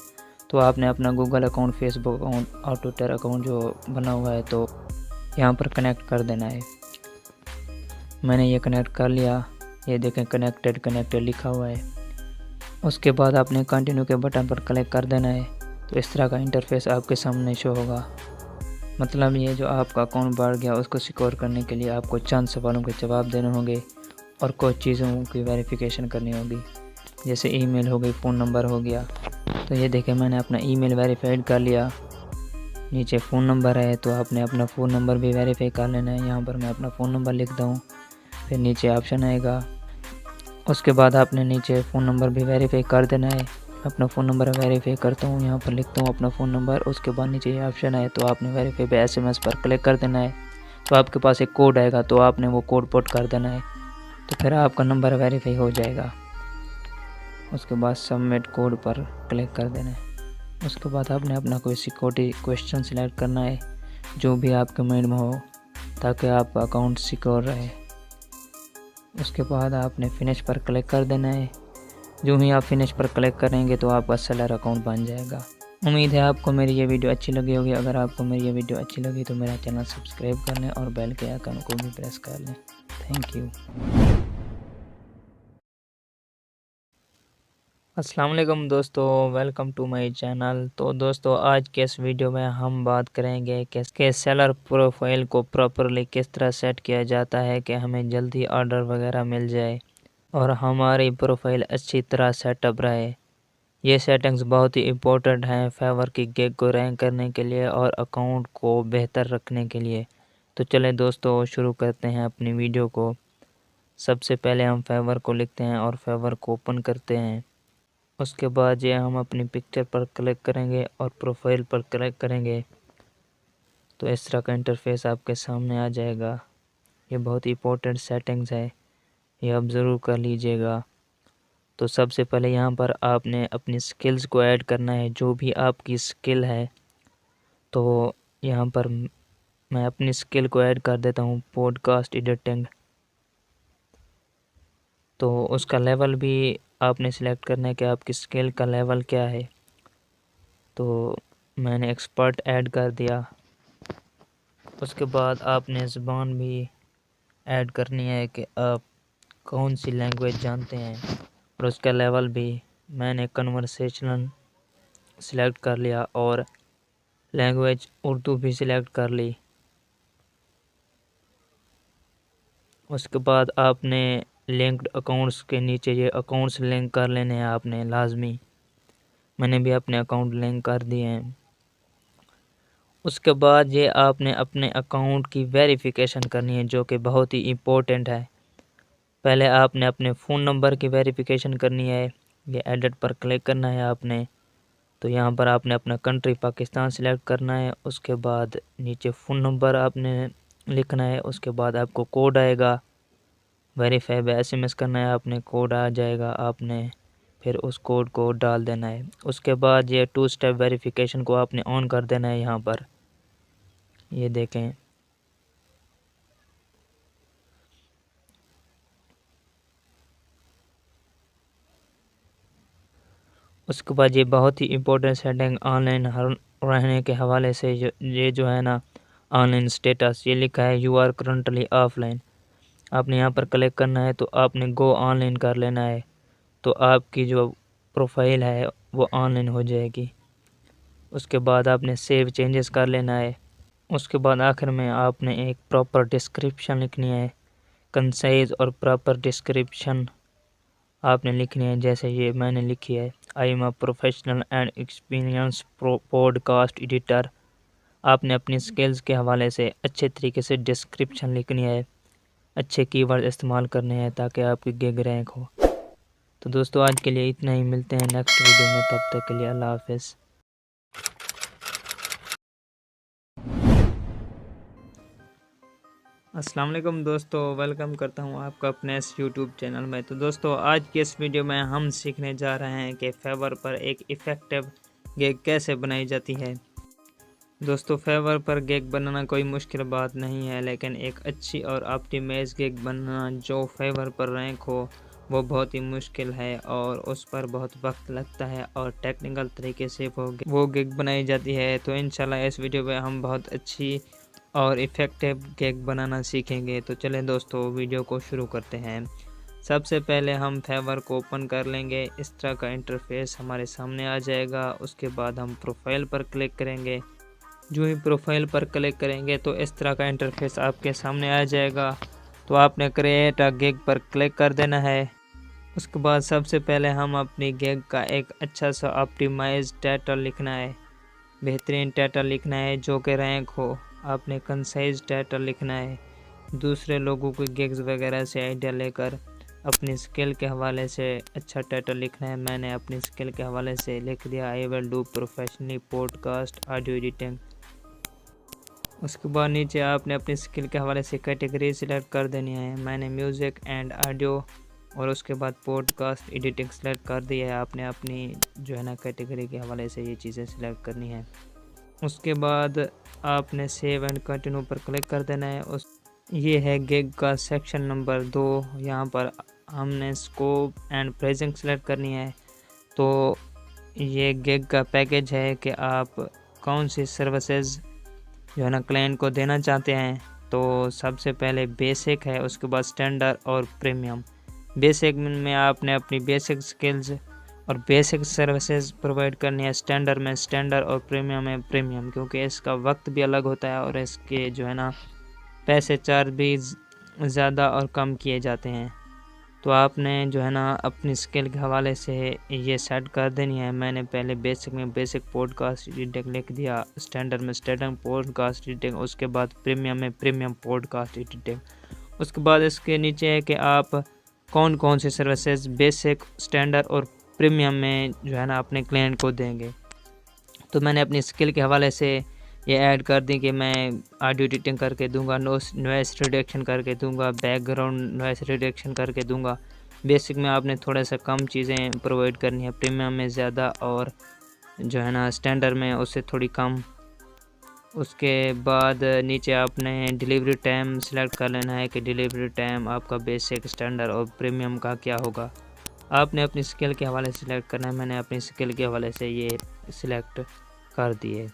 तो आपने अपना गूगल अकाउंट, फेसबुक अकाउंट और ट्विटर अकाउंट जो बना हुआ है तो यहाँ पर कनेक्ट कर देना है। मैंने ये कनेक्ट कर लिया। ये देखें कनेक्टेड लिखा हुआ है। उसके बाद आपने कंटिन्यू के बटन पर क्लिक कर देना है। तो इस तरह का इंटरफेस आपके सामने शो होगा। मतलब ये जो आपका अकाउंट बढ़ गया, उसको सिक्योर करने के लिए आपको चंद सवालों के जवाब देने होंगे और कुछ चीज़ों की वेरिफिकेशन करनी होगी, जैसे ईमेल हो गई, फ़ोन नंबर हो गया। तो ये देखें मैंने अपना ईमेल वेरीफाइड कर लिया। नीचे फ़ोन नंबर है तो आपने अपना फ़ोन नंबर भी वेरीफाई कर लेना है। यहाँ पर मैं अपना फ़ोन नंबर लिखता हूँ, फिर नीचे ऑप्शन आएगा। उसके बाद आपने नीचे फ़ोन नंबर भी वेरीफाई कर देना है। अपना फ़ोन नंबर वेरीफाई करता हूँ, यहाँ पर लिखता हूँ अपना फ़ोन नंबर। उसके बाद नीचे ये ऑप्शन है तो आपने वेरीफाई पे SMS पर क्लिक कर देना है। तो आपके पास एक कोड आएगा तो आपने वो कोड पुट कर देना है, तो फिर आपका नंबर वेरीफाई हो जाएगा। उसके बाद सबमिट कोड पर क्लिक कर देना है। उसके बाद आपने अपना कोई सिक्योरिटी क्वेश्चन सिलेक्ट करना है जो भी आपके माइंड में हो, ताकि आपका अकाउंट सिक्योर रहे। उसके बाद आपने फिनिश पर क्लिक कर देना है। जो ही आप फिनिश पर क्लिक करेंगे तो आपका सेलर अकाउंट बन जाएगा। उम्मीद है आपको मेरी ये वीडियो अच्छी लगी होगी। अगर आपको मेरी ये वीडियो अच्छी लगी तो मेरा चैनल सब्सक्राइब कर लें और बेल के आइकन को भी प्रेस कर लें। Thank you. अस्सलाम वालेकुम दोस्तों, वेलकम टू माय चैनल। तो दोस्तों आज के इस वीडियो में हम बात करेंगे कि सेलर प्रोफाइल को प्रॉपरली किस तरह सेट किया जाता है कि हमें जल्दी ऑर्डर वगैरह मिल जाए और हमारी प्रोफाइल अच्छी तरह सेटअप रहे। ये सेटिंग्स बहुत ही इम्पोर्टेंट हैं फेवर की गिग को रैंक करने के लिए और अकाउंट को बेहतर रखने के लिए। तो चलें दोस्तों शुरू करते हैं अपनी वीडियो को। सबसे पहले हम फेवर को लिखते हैं और फेवर को ओपन करते हैं। उसके बाद ये हम अपनी पिक्चर पर क्लिक करेंगे और प्रोफाइल पर क्लिक करेंगे तो इस तरह का इंटरफेस आपके सामने आ जाएगा। ये बहुत इंपॉर्टेंट सेटिंग्स है, ये आप ज़रूर कर लीजिएगा। तो सबसे पहले यहाँ पर आपने अपनी स्किल्स को ऐड करना है, जो भी आपकी स्किल है। तो यहाँ पर मैं अपनी स्किल को ऐड कर देता हूँ, पॉडकास्ट एडिटिंग। तो उसका लेवल भी आपने सिलेक्ट करना है कि आपकी स्किल का लेवल क्या है। तो मैंने एक्सपर्ट ऐड कर दिया। उसके बाद आपने ज़बान भी ऐड करनी है कि आप कौन सी लैंग्वेज जानते हैं और उसका लेवल भी मैंने कन्वर्सेशनल सिलेक्ट कर लिया और लैंग्वेज उर्दू भी सिलेक्ट कर ली। उसके बाद आपने लिंक्ड अकाउंट्स के नीचे ये अकाउंट्स लिंक कर लेने हैं आपने लाजमी। मैंने भी अपने अकाउंट लिंक कर दिए हैं। उसके बाद ये आपने अपने अकाउंट की वेरिफिकेशन करनी है, जो कि बहुत ही इम्पोर्टेंट है। पहले आपने अपने फ़ोन नंबर की वेरिफिकेशन करनी है। ये एडिट पर क्लिक करना है आपने। तो यहाँ पर आपने अपना कंट्री पाकिस्तान सिलेक्ट करना है। उसके बाद नीचे फ़ोन नंबर आपने लिखना है। उसके बाद आपको कोड आएगा, वेरीफाई बाय SMS करना है आपने, कोड आ जाएगा, आपने फिर उस कोड को डाल देना है। उसके बाद ये 2 स्टेप वेरिफिकेशन को आपने ऑन कर देना है यहाँ पर, ये देखें। उसके बाद ये बहुत ही इम्पोर्टेंट सेटिंग ऑनलाइन रहने के हवाले से ये जो है ना, ऑनलाइन स्टेटस ये लिखा है यू आर करंटली ऑफलाइन। आपने यहाँ पर क्लिक करना है तो आपने गो ऑनलाइन कर लेना है, तो आपकी जो प्रोफाइल है वो ऑनलाइन हो जाएगी। उसके बाद आपने सेव चेंजेस कर लेना है। उसके बाद आखिर में आपने एक प्रॉपर डिस्क्रिप्शन लिखनी है, कंसाइज और प्रॉपर डिस्क्रिप्शन आपने लिखनी है। जैसे ये मैंने लिखी है, I am a professional and experience podcast editor आपने अपनी स्किल्स के हवाले से अच्छे तरीके से डिस्क्रिप्शन लिखनी है, अच्छे कीवर्ड इस्तेमाल करने हैं ताकि आपकी गिग रैंक हो। तो दोस्तों आज के लिए इतना ही, मिलते हैं नेक्स्ट वीडियो में, तब तक के लिए अल्लाह हाफिज़। अस्सलाम वालेकुम दोस्तों, वेलकम करता हूं आपका अपने इस यूट्यूब चैनल में। तो दोस्तों आज की इस वीडियो में हम सीखने जा रहे हैं कि फेवर पर एक इफ़ेक्टिव गिग कैसे बनाई जाती है। दोस्तों फेवर पर गिग बनाना कोई मुश्किल बात नहीं है, लेकिन एक अच्छी और ऑप्टिमाइज गिग बनाना जो फेवर पर रैंक हो वो बहुत ही मुश्किल है और उस पर बहुत वक्त लगता है और टेक्निकल तरीके से वो गिग बनाई जाती है। तो इंशाल्लाह इस वीडियो में हम बहुत अच्छी और इफ़ेक्टिव गिग बनाना सीखेंगे। तो चलें दोस्तों वीडियो को शुरू करते हैं। सबसे पहले हम फेवर को ओपन कर लेंगे। इस तरह का इंटरफेस हमारे सामने आ जाएगा। उसके बाद हम प्रोफाइल पर क्लिक करेंगे। जो ही प्रोफाइल पर क्लिक करेंगे तो इस तरह का इंटरफेस आपके सामने आ जाएगा। तो आपने क्रिएट अ गिग पर क्लिक कर देना है। उसके बाद सबसे पहले हम अपनी गिग का एक अच्छा सा ऑप्टिमाइज टाइटल लिखना है, बेहतरीन टाइटल लिखना है जो कि रैंक हो। आपने कंसाइज टाइटल लिखना है, दूसरे लोगों की गिग्स वगैरह से आइडिया लेकर अपनी स्किल के हवाले से अच्छा टाइटल लिखना है। मैंने अपनी स्किल के हवाले से लिख दिया I will do professionally podcast audio editing. उसके बाद नीचे आपने अपनी स्किल के हवाले से कैटेगरी सिलेक्ट कर देनी है। मैंने म्यूज़िक एंड ऑडियो और उसके बाद पॉडकास्ट एडिटिंग सेलेक्ट कर दी है। आपने अपनी जो है ना कैटेगरी के हवाले से ये चीज़ें सिलेक्ट करनी है। उसके बाद आपने सेव एंड कंटिन्यू पर क्लिक कर देना है। ये है गिग का सेक्शन नंबर 2। यहाँ पर हमने स्कोप एंड प्राइसिंग सेलेक्ट करनी है। तो ये गिग का पैकेज है कि आप कौन सी सर्विसेज जो है ना क्लाइंट को देना चाहते हैं। तो सबसे पहले बेसिक है, उसके बाद स्टैंडर्ड और प्रीमियम। बेसिक में आपने अपनी बेसिक स्किल्स और बेसिक सर्विसेज प्रोवाइड करनी है। स्टैंडर्ड में स्टैंडर्ड और प्रीमियम में प्रीमियम, क्योंकि इसका वक्त भी अलग होता है और इसके जो है ना पैसे चार्ज भी ज़्यादा और कम किए जाते हैं। तो आपने जो है ना अपनी स्किल के हवाले से ये सेट कर देनी है। मैंने पहले बेसिक में बेसिक पॉडकास्ट एडिटिंग लिख दिया, स्टैंडर्ड में स्टैंडर्ड पॉडकास्ट एडिटिंग, उसके बाद प्रीमियम में प्रीमियम पॉडकास्ट एडिटिंग। उसके बाद इसके नीचे है कि आप कौन कौन सी सर्विसेज बेसिक, स्टैंडर्ड और प्रीमियम में जो है ना अपने क्लाइंट को देंगे। तो मैंने अपनी स्किल के हवाले से ये ऐड कर दी कि मैं ऑडियो एडिटिंग करके दूंगा, नॉइस रिडक्शन करके दूंगा, बैकग्राउंड नॉइस रिडक्शन करके दूंगा। बेसिक में आपने थोड़ा सा कम चीज़ें प्रोवाइड करनी है, प्रीमियम में ज़्यादा और जो है ना स्टैंडर्ड में उससे थोड़ी कम। उसके बाद नीचे आपने डिलीवरी टाइम सेलेक्ट कर लेना है कि डिलीवरी टाइम आपका बेसिक, स्टैंडर्ड और प्रीमियम का क्या होगा। आपने अपनी स्किल के हवाले से सिलेक्ट करना है। मैंने अपनी स्किल के हवाले से ये सिलेक्ट कर दिए।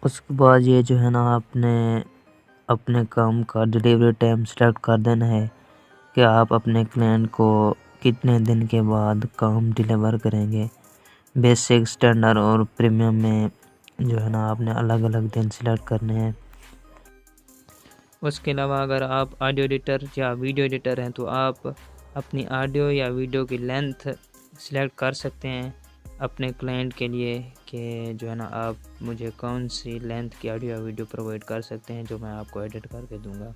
उसके बाद ये जो है ना आपने अपने काम का डिलीवरी टाइम सेलेक्ट कर देना है कि आप अपने क्लाइंट को कितने दिन के बाद काम डिलीवर करेंगे। बेसिक, स्टैंडर्ड और प्रीमियम में जो है ना आपने अलग अलग दिन सेलेक्ट करने हैं। उसके अलावा अगर आप ऑडियो एडिटर या वीडियो एडिटर हैं तो आप अपनी ऑडियो या वीडियो की लेंथ सेलेक्ट कर सकते हैं अपने क्लाइंट के लिए कि जो है ना आप मुझे कौन सी लेंथ की ऑडियो या वीडियो प्रोवाइड कर सकते हैं, जो मैं आपको एडिट करके दूंगा।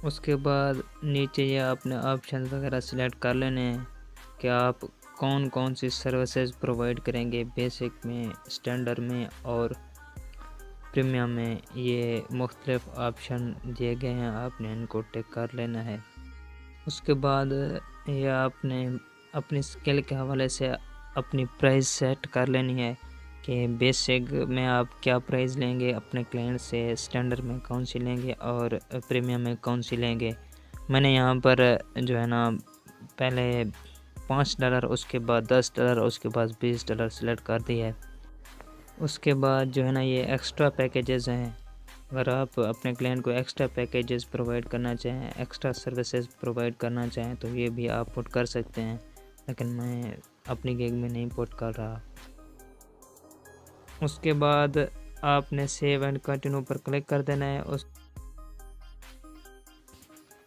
उसके बाद नीचे ये अपने ऑप्शन वगैरह सेलेक्ट कर लेने हैं कि आप कौन कौन सी सर्विसेज प्रोवाइड करेंगे बेसिक में, स्टैंडर्ड में और प्रीमियम में। ये मुख्तलिफ ऑप्शन दिए गए हैं, आपने इनको टिक कर लेना है। उसके बाद ये आपने अपनी स्किल के हवाले से अपनी प्राइस सेट कर लेनी है कि बेसिक में आप क्या प्राइस लेंगे अपने क्लाइंट से, स्टैंडर्ड में कौन सी लेंगे और प्रीमियम में कौन सी लेंगे। मैंने यहाँ पर जो है ना पहले $5, उसके बाद $10, उसके बाद $20 सेलेक्ट कर दिया है। उसके बाद जो है ना ये एक्स्ट्रा पैकेजेस हैं। अगर आप अपने क्लाइंट को एक्स्ट्रा पैकेजेस प्रोवाइड करना चाहें, एक्स्ट्रा सर्विसेज प्रोवाइड करना चाहें तो ये भी आप पुट कर सकते हैं, लेकिन मैं अपनी गिग में नहीं पुट कर रहा। उसके बाद आपने सेव एंड कंटिन्यू पर क्लिक कर देना है।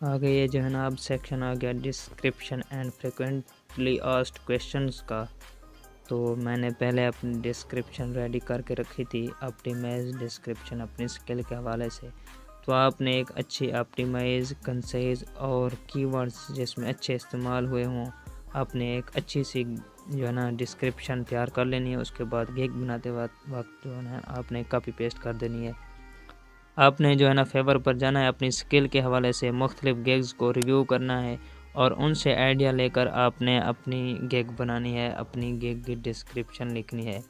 आगे ये जो है ना अब सेक्शन आ गया description and frequently asked questions का। तो मैंने पहले अपनी डिस्क्रिप्शन रेडी करके रखी थी, ऑप्टिमाइज डिस्क्रिप्शन अपनी स्किल के हवाले से। तो आपने एक अच्छी ऑप्टिमाइज, कंसाइज और कीवर्ड्स जिसमें अच्छे इस्तेमाल हुए हों, आपने एक अच्छी सी जो है ना डिस्क्रिप्शन तैयार कर लेनी है। उसके बाद गिग बनाते वक्त जो है ना आपने कॉपी पेस्ट कर देनी है। आपने जो है ना फेवर पर जाना है, अपनी स्किल के हवाले से मुख्तलिफ गिग्स को रिव्यू करना है और उनसे आइडिया लेकर आपने अपनी गिग बनानी है, अपनी गिग की डिस्क्रिप्शन लिखनी है।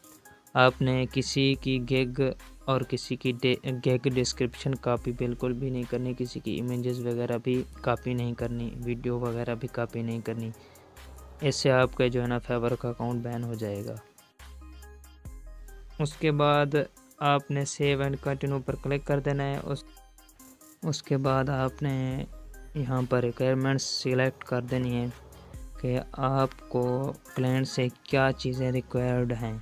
आपने किसी की गिग और किसी की गिग डिस्क्रिप्शन कॉपी बिल्कुल भी नहीं करनी, किसी की इमेजेस वगैरह भी कॉपी नहीं करनी, वीडियो वगैरह भी कॉपी नहीं करनी। इससे आपका जो है ना फेवर का अकाउंट बैन हो जाएगा। उसके बाद आपने सेव एंड कंटिन्यू पर क्लिक कर देना है। उसके बाद आपने यहाँ पर रिक्वायरमेंट्स सिलेक्ट कर देनी है कि आपको क्लाइंट से क्या चीज़ें रिक्वायर्ड हैं।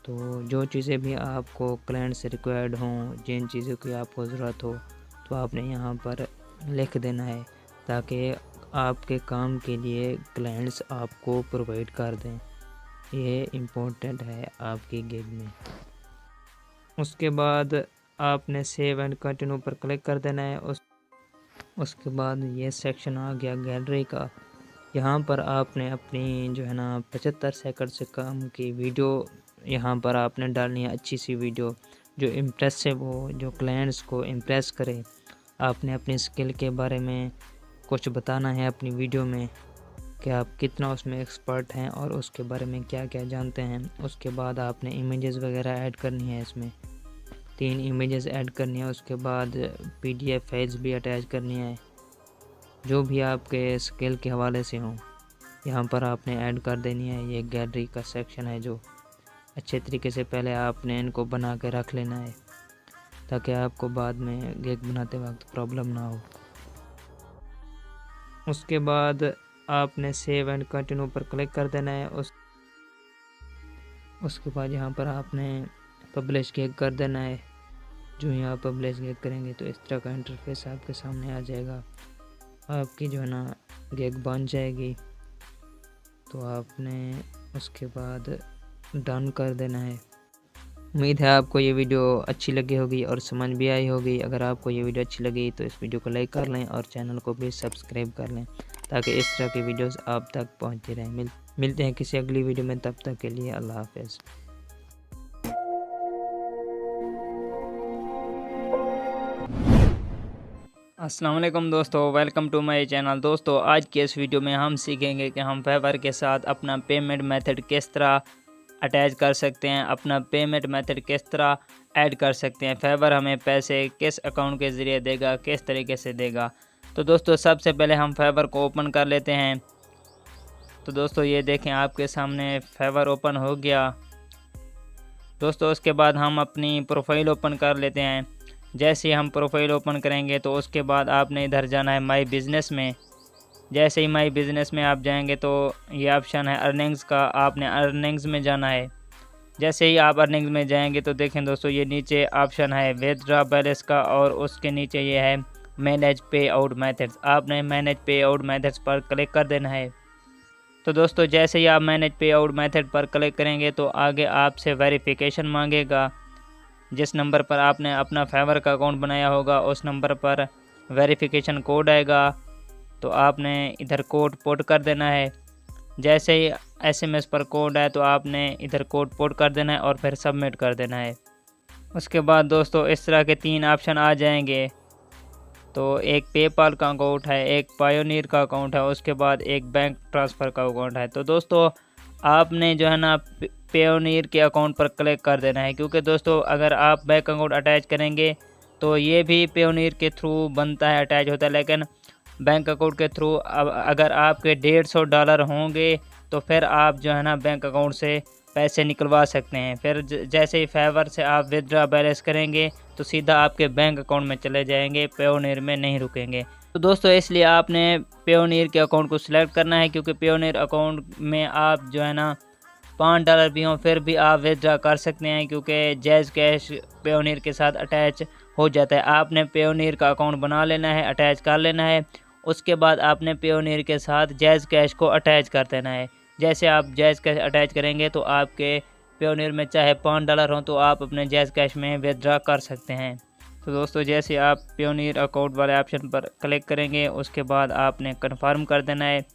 तो जो चीज़ें भी आपको क्लाइंट से रिक्वायर्ड हों, जिन चीज़ों की आपको ज़रूरत हो, तो आपने यहाँ पर लिख देना है ताकि आपके काम के लिए क्लाइंट्स आपको प्रोवाइड कर दें। ये इम्पोर्टेंट है आपकी गिग में। उसके बाद आपने सेव एंड कंटिन्यू पर क्लिक कर देना है। उसके बाद ये सेक्शन आ गया गैलरी का। यहाँ पर आपने अपनी जो है ना 75 सेकंड से कम की वीडियो यहाँ पर आपने डालनी है, अच्छी सी वीडियो जो इम्प्रेसिव हो, जो क्लाइंट्स को इम्प्रेस करे। आपने अपनी स्किल के बारे में कुछ बताना है अपनी वीडियो में कि आप कितना उसमें एक्सपर्ट हैं और उसके बारे में क्या क्या जानते हैं। उसके बाद आपने इमेजेस वगैरह ऐड करनी है, इसमें 3 इमेजेस ऐड करनी है। उसके बाद PDF फाइल्स भी अटैच करनी है, जो भी आपके स्किल के हवाले से हों, यहाँ पर आपने ऐड कर देनी है। ये गैलरी का सेक्शन है जो अच्छे तरीके से पहले आपने इनको बना के रख लेना है ताकि आपको बाद में गिग बनाते वक्त प्रॉब्लम ना हो। उसके बाद आपने सेव एंड कंटिन्यू पर क्लिक कर देना है। उसके बाद यहाँ पर आपने पब्लिश गिग कर देना है। जो यहाँ पब्लिश गिग करेंगे तो इस तरह का इंटरफेस आपके सामने आ जाएगा, आपकी जो है ना गिग बन जाएगी। तो आपने उसके बाद डन कर देना है। उम्मीद है आपको ये वीडियो अच्छी लगी होगी और समझ भी आई होगी। अगर आपको ये वीडियो अच्छी लगी तो इस वीडियो को लाइक कर लें और चैनल को भी सब्सक्राइब कर लें ताकि इस तरह की वीडियोस आप तक पहुंचती रहें। मिलते हैं किसी अगली वीडियो में, तब तक के लिए अल्लाह हाफ़िज़। अस्सलाम वालेकुम दोस्तों, वेलकम टू माय चैनल। दोस्तों आज की इस वीडियो में हम सीखेंगे कि हम फेवर के साथ अपना पेमेंट मेथड किस तरह अटैच कर सकते हैं, अपना पेमेंट मेथड किस तरह ऐड कर सकते हैं, फेवर हमें पैसे किस अकाउंट के ज़रिए देगा, किस तरीके से देगा। तो दोस्तों सबसे पहले हम फेवर को ओपन कर लेते हैं। तो दोस्तों ये देखें आपके सामने फेवर ओपन हो गया। दोस्तों उसके बाद हम अपनी प्रोफाइल ओपन कर लेते हैं। जैसे ही हम प्रोफाइल ओपन करेंगे तो उसके बाद आपने इधर जाना है माई बिज़नेस में। जैसे ही माई बिज़नेस में आप जाएंगे तो ये ऑप्शन है अर्निंग्स का, आपने अर्निंग्स में जाना है। जैसे ही आप अर्निंग्स में जाएंगे तो देखें दोस्तों ये नीचे ऑप्शन है विथड्रॉ बैलेंस का और उसके नीचे ये है मैनेज पे आउट मेथड्स। आपने मैनेज पे आउट मेथड्स पर क्लिक कर देना है। तो दोस्तों जैसे ही आप मैनेज पे आउट मेथड पर क्लिक करेंगे तो आगे आपसे वेरिफिकेशन मांगेगा। जिस नंबर पर आपने अपना फेवर का अकाउंट बनाया होगा उस नंबर पर वेरिफिकेशन कोड आएगा, तो आपने इधर कोड पुट कर देना है। जैसे ही SMS पर कोड आए तो आपने इधर कोड पुट कर देना है और फिर सबमिट कर देना है। उसके बाद दोस्तों इस तरह के 3 ऑप्शन आ जाएंगे। तो एक पेपाल का अकाउंट है, एक पायोनियर का अकाउंट है, उसके बाद एक बैंक ट्रांसफ़र का अकाउंट है। तो दोस्तों आपने जो है ना पायोनियर के अकाउंट पर क्लिक कर देना है, क्योंकि दोस्तों अगर आप बैंक अकाउंट अटैच करेंगे तो ये भी पायोनियर के थ्रू बनता है, अटैच होता है। लेकिन बैंक अकाउंट के थ्रू अगर आपके $150 होंगे तो फिर आप जो है ना बैंक अकाउंट से पैसे निकलवा सकते हैं। फिर जैसे ही फेवर से आप विथड्रॉ बैलेंस करेंगे तो सीधा आपके बैंक अकाउंट में चले जाएंगे, पायोनियर में नहीं रुकेंगे। तो दोस्तों इसलिए आपने पायोनियर के अकाउंट को सिलेक्ट करना है, क्योंकि पायोनियर अकाउंट में आप जो है ना $5 भी हों फिर भी आप विथड्रा कर सकते हैं, क्योंकि जैज़ कैश पेयोनियर के साथ अटैच हो जाता है। आपने पेयोनियर का अकाउंट बना लेना है, अटैच कर लेना है। उसके बाद आपने पेयोनियर के साथ जैज़ कैश को अटैच कर देना है। जैसे आप जैज़ कैश अटैच करेंगे तो आपके पेयोनियर में चाहे $5 हों तो आप अपने जैज़ कैश में विथड्रा कर सकते हैं। तो दोस्तों, जैसे आप पेयोनियर अकाउंट वाले ऑप्शन पर क्लिक करेंगे उसके बाद आपने कन्फर्म कर देना है।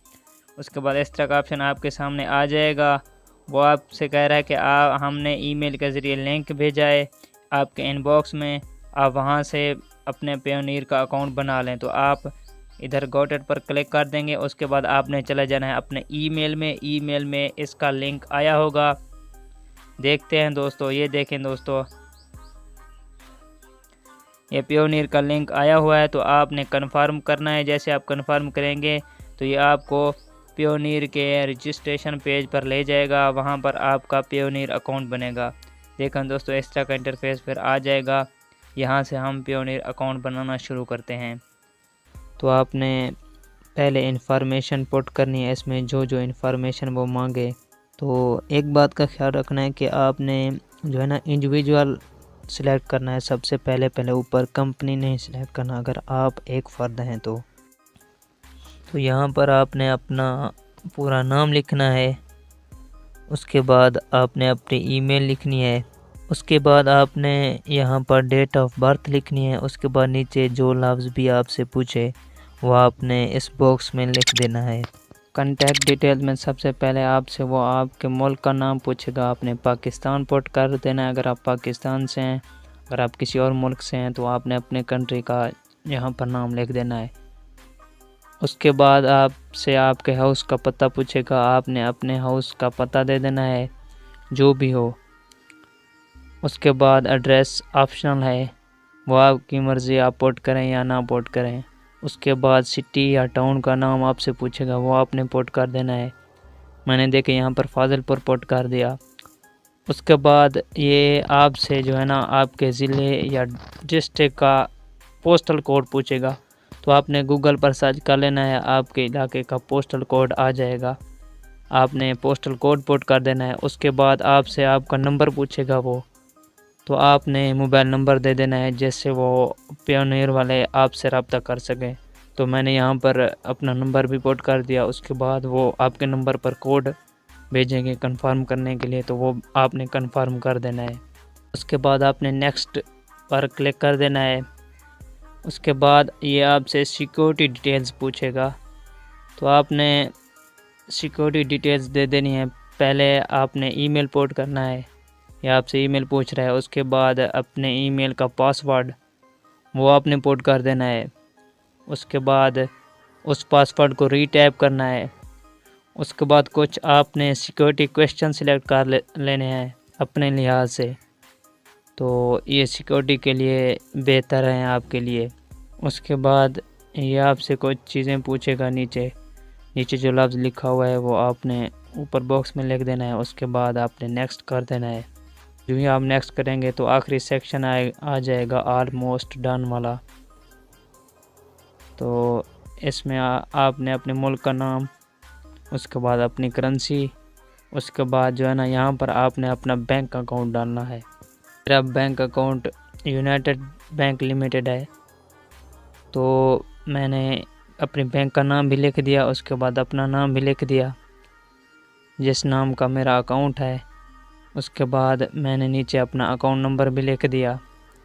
उसके बाद इस तरह का ऑप्शन आपके सामने आ जाएगा। वो आपसे कह रहा है कि हमने ईमेल के ज़रिए लिंक भेजा है आपके इनबॉक्स में, आप वहां से अपने पेयोनियर का अकाउंट बना लें। तो आप इधर गॉट इट पर क्लिक कर देंगे। उसके बाद आपने चला जाना है अपने ईमेल में इसका लिंक आया होगा। देखते हैं दोस्तों, ये देखें दोस्तों, ये पेयोनियर का लिंक आया हुआ है। तो आपने कन्फर्म करना है। जैसे आप कन्फर्म करेंगे तो ये आपको पेयोनियर के रजिस्ट्रेशन पेज पर ले जाएगा, वहाँ पर आपका पेयोनियर अकाउंट बनेगा। देखें दोस्तों, इस तरह का इंटरफेस फिर आ जाएगा। यहाँ से हम पेयोनियर अकाउंट बनाना शुरू करते हैं। तो आपने पहले इन्फॉर्मेशन पुट करनी है, इसमें जो जो इन्फॉर्मेशन वो मांगे। तो एक बात का ख्याल रखना है कि आपने जो है ना इंडिविजुअल सिलेक्ट करना है। सबसे पहले ऊपर कंपनी नहीं सिलेक्ट करना, अगर आप एक फ़र्द हैं तो यहाँ पर आपने अपना पूरा नाम लिखना है। उसके बाद आपने अपनी ईमेल लिखनी है। उसके बाद आपने यहाँ पर डेट ऑफ बर्थ लिखनी है। उसके बाद नीचे जो लफ्ज़ भी आपसे पूछे वो आपने इस बॉक्स में लिख देना है। कॉन्टैक्ट डिटेल में सबसे पहले आपसे वो आपके मुल्क का नाम पूछेगा, आपने पाकिस्तान पुट कर देना है अगर आप पाकिस्तान से हैं। अगर आप किसी और मुल्क से हैं तो आपने अपने कंट्री का यहाँ पर नाम लिख देना है। उसके बाद आपसे आपके हाउस का पता पूछेगा, आपने अपने हाउस का पता दे देना है जो भी हो। उसके बाद एड्रेस ऑप्शनल है, वो आपकी मर्ज़ी, आप पुट करें या ना पुट करें। उसके बाद सिटी या टाउन का नाम आपसे पूछेगा, वो आपने पुट कर देना है। मैंने देखे यहाँ पर फाजिलपुर पुट कर दिया। उसके बाद ये आपसे जो है ना आपके ज़िले या डिस्ट्रिक्ट का पोस्टल कोड पूछेगा, तो आपने गूगल पर सर्च कर लेना है, आपके इलाके का पोस्टल कोड आ जाएगा। आपने पोस्टल कोड पुट कर देना है। उसके बाद आपसे आपका नंबर पूछेगा वो, तो आपने मोबाइल नंबर दे देना है जिससे वो पेयोनियर वाले आपसे रब्ता कर सकें। तो मैंने यहाँ पर अपना नंबर भी पुट कर दिया। उसके बाद वो आपके नंबर पर कोड भेजेंगे कंफर्म करने के लिए, तो वो आपने कंफर्म कर देना है। उसके बाद आपने नेक्स्ट पर क्लिक कर देना है। उसके बाद ये आपसे सिक्योरिटी डिटेल्स पूछेगा, तो आपने सिक्योरिटी डिटेल्स दे देनी है। पहले आपने ईमेल पुट करना है, या आपसे ईमेल पूछ रहा है। उसके बाद अपने ईमेल का पासवर्ड वो आपने पुट कर देना है। उसके बाद उस पासवर्ड को रीटाइप करना है। उसके बाद कुछ आपने सिक्योरिटी क्वेश्चन सिलेक्ट कर लेने हैं अपने लिहाज से, तो ये सिक्योरिटी के लिए बेहतर हैं आपके लिए। उसके बाद ये आपसे कुछ चीज़ें पूछेगा, नीचे जो लफ्ज़ लिखा हुआ है वो आपने ऊपर बॉक्स में लिख देना है। उसके बाद आपने नेक्स्ट कर देना है। जो ही आप नेक्स्ट करेंगे तो आखिरी सेक्शन आ जाएगा ऑलमोस्ट डन वाला। तो इसमें आपने अपने मुल्क का नाम, उसके बाद अपनी करेंसी, उसके बाद जो है ना यहाँ पर आपने अपना बैंक अकाउंट डालना है। मेरा bank account United bank limited है, तो मैंने अपने बैंक का नाम भी लिख दिया। उसके बाद अपना नाम भी लिख दिया जिस नाम का मेरा अकाउंट है। उसके बाद मैंने नीचे अपना अकाउंट नंबर भी लिख दिया,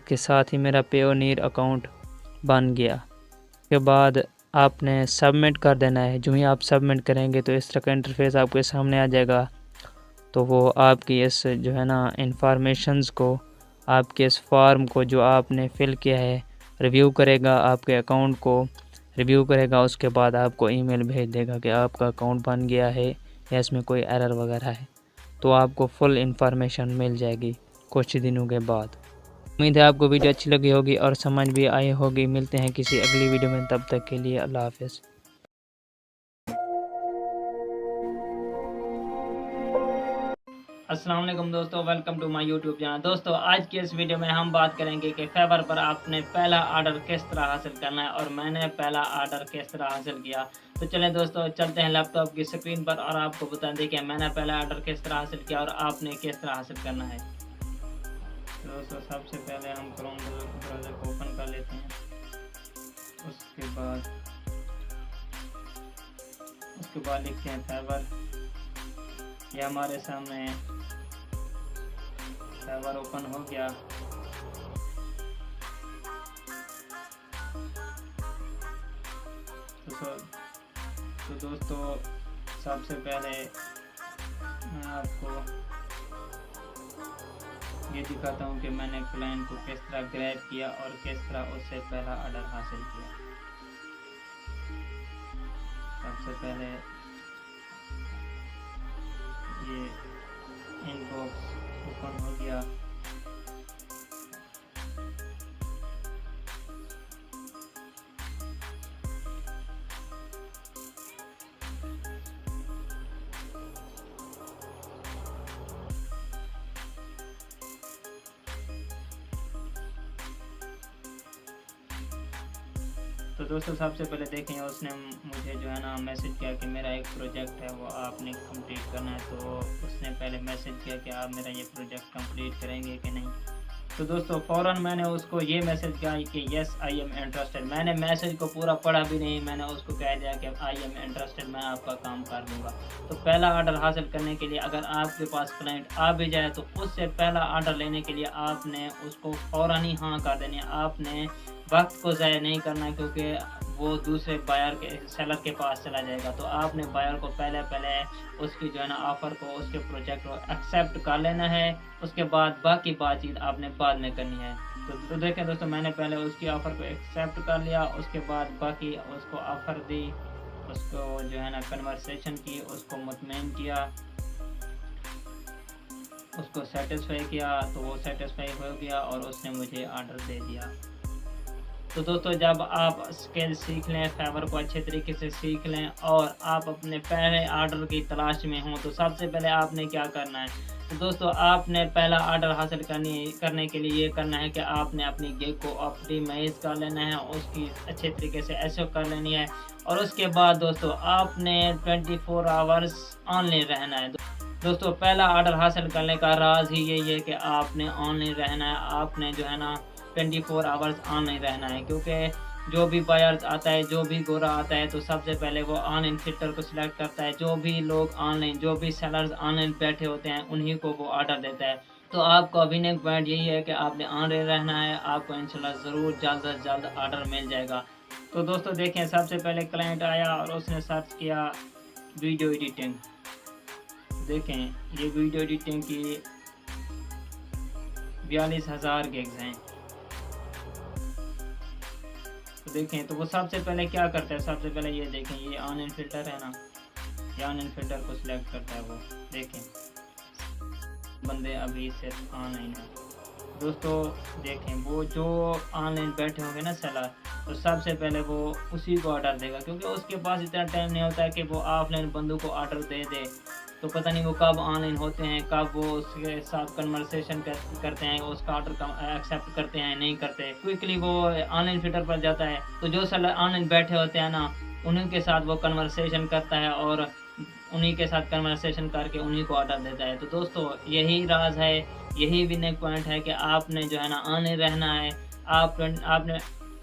के साथ ही मेरा पेयोनियर अकाउंट बन गया। उसके बाद आपने सबमिट कर देना है। जो ही आप सबमिट करेंगे तो इस तरह का इंटरफेस आपके सामने आ जाएगा। तो वो आपकी इस जो है ना इंफॉर्मेशंस को, आपके इस फॉर्म को जो आपने फ़िल किया है रिव्यू करेगा, आपके अकाउंट को रिव्यू करेगा। उसके बाद आपको ईमेल भेज देगा कि आपका अकाउंट बन गया है या इसमें कोई एरर वगैरह है। तो आपको फुल इंफॉर्मेशन मिल जाएगी कुछ दिनों के बाद। उम्मीद है आपको वीडियो अच्छी लगी होगी और समझ भी आई होगी। मिलते हैं किसी अगली वीडियो में, तब तक के लिए अल्लाह हाफ़िज़। अस्सलाम वालेकुम दोस्तों, welcome to my YouTube channel. दोस्तों आज की इस वीडियो में हम बात करेंगे कि फेवर पर आपने पहला ऑर्डर किस तरह हासिल करना है और मैंने पहला ऑर्डर किस तरह हासिल किया। तो चलें दोस्तों, चलते हैं लैपटॉप की स्क्रीन पर और आपको बता दें कि मैंने पहला ऑर्डर किस तरह हासिल किया और आपने किस तरह हासिल करना है। तो दोस्तों सबसे पहले हम क्रोम ब्राउज़र को ओपन कर लेते हैं। उसके बाद लिखते हैं फेवर। ये हमारे सामने फेवर ओपन हो गया। तो दोस्तों सबसे पहले मैं आपको ये दिखाता हूँ कि मैंने क्लाइंट को किस तरह ग्रैब किया और किस तरह उससे पहला ऑर्डर हासिल किया। सबसे पहले ये इनबॉक्स ओपन हो गया। तो दोस्तों सबसे पहले देखें, उसने मुझे जो है ना मैसेज किया कि मेरा एक प्रोजेक्ट है वो आपने कंप्लीट करना है। तो उसने पहले मैसेज किया कि आप मेरा ये प्रोजेक्ट कंप्लीट करेंगे कि नहीं। तो दोस्तों फ़ौरन मैंने उसको ये मैसेज किया कि यस आई एम इंटरेस्टेड। मैंने मैसेज को पूरा पढ़ा भी नहीं, मैंने उसको कह दिया कि आई एम इंटरेस्टेड, मैं आपका काम कर दूंगा। तो पहला ऑर्डर हासिल करने के लिए अगर आपके पास क्लाइंट आ भी जाए तो उससे पहला ऑर्डर लेने के लिए आपने उसको फ़ौरन ही हाँ कर देनी है। आपने वक्त को ज़ाया नहीं करना, क्योंकि वो दूसरे बायर के सेलर के पास चला जाएगा। तो आपने बायर को पहले उसकी जो है ना ऑफ़र को, उसके प्रोजेक्ट को एक्सेप्ट कर लेना है। उसके बाद बाकी बातचीत आपने बाद में करनी है। तो देखें दोस्तों, मैंने पहले उसकी ऑफ़र को एक्सेप्ट कर लिया, उसके बाद बाकी उसको ऑफ़र दी, उसको जो है ना कन्वर्सेशन की, उसको मुतमईन किया, उसको सेटिस्फाई किया। तो वो सेटिस्फाई हो गया और उसने मुझे ऑर्डर दे दिया। तो दोस्तों जब आप स्किल सीख लें, फेवर को अच्छे तरीके से सीख लें और आप अपने पहले ऑर्डर की तलाश में हों, तो सबसे पहले आपने क्या करना है। तो दोस्तों आपने पहला ऑर्डर हासिल करने के लिए ये करना है कि आपने अपनी गिग को ऑप्टिमाइज़ कर लेना है, उसकी अच्छे तरीके से एसईओ कर लेनी है। और उसके बाद दोस्तों आपने 24 आवर्स ऑनलाइन रहना है। दोस्तों पहला ऑर्डर हासिल करने का राज ही यही है कि आपने ऑनलाइन रहना है। आपने जो है ना 24 आवर्स ऑनलाइन रहना है, क्योंकि जो भी बायर्स आता है, जो भी गोरा आता है, तो सबसे पहले वो ऑनलाइन फिल्टर को सिलेक्ट करता है। जो भी लोग ऑनलाइन, जो भी सेलर्स ऑनलाइन बैठे होते हैं, उन्हीं को वो ऑर्डर देता है। तो आपको अभी नेक पॉइंट यही है कि आपने ऑनलाइन रहना है। आपको इंशाल्लाह ज़रूर जल्द से जल्द ऑर्डर मिल जाएगा। तो दोस्तों देखें, सबसे पहले क्लाइंट आया और उसने सर्च किया वीडियो एडिटिंग। देखें ये वीडियो एडिटिंग की 42,000 गिग्स हैं। तो देखें, तो वो सबसे पहले क्या करता है, सबसे पहले ये देखें, ये ऑनलाइन फ़िल्टर है ना, ये ऑनलाइन फ़िल्टर को सिलेक्ट करता है। वो देखें बंदे अभी सिर्फ ऑनलाइन है। दोस्तों देखें, वो जो ऑनलाइन बैठे होंगे ना सेलर, तो सबसे पहले वो उसी को ऑर्डर देगा, क्योंकि उसके पास इतना टाइम नहीं होता है कि वो ऑफलाइन बंदों को ऑर्डर दे दे। तो पता नहीं वो कब ऑनलाइन होते हैं, कब वो उसके साथ कन्वर्सेशन करते हैं, उसका ऑर्डर एक्सेप्ट करते हैं नहीं करते। क्विकली वो ऑनलाइन फिल्टर पर जाता है, तो जो सेलर ऑनलाइन बैठे होते हैं ना, उन्हीं के साथ वो कन्वर्सेशन करता है और उन्हीं के साथ कन्वर्सेशन करके उन्हीं को ऑर्डर देता है। तो दोस्तों यही राज है, यही विनिंग पॉइंट है कि आपने जो है ना ऑनलाइन रहना है।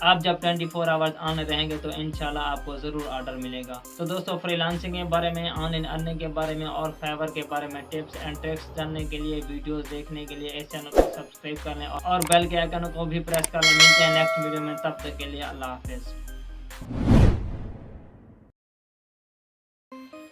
आप जब 24 आवर्स ऑनलाइन रहेंगे तो इंशाल्लाह आपको ज़रूर ऑर्डर मिलेगा। तो दोस्तों फ्रीलांसिंग के बारे में, ऑनलाइन अर्निंग के बारे में और फेवर के बारे में टिप्स एंड ट्रिक्स जानने के लिए, वीडियोस देखने के लिए इस चैनल को सब्सक्राइब कर लें और बेल के आइकन को भी प्रेस कर लें। मिलते हैं नेक्स्ट वीडियो में, तब तक के लिए अल्लाह हाफिज़।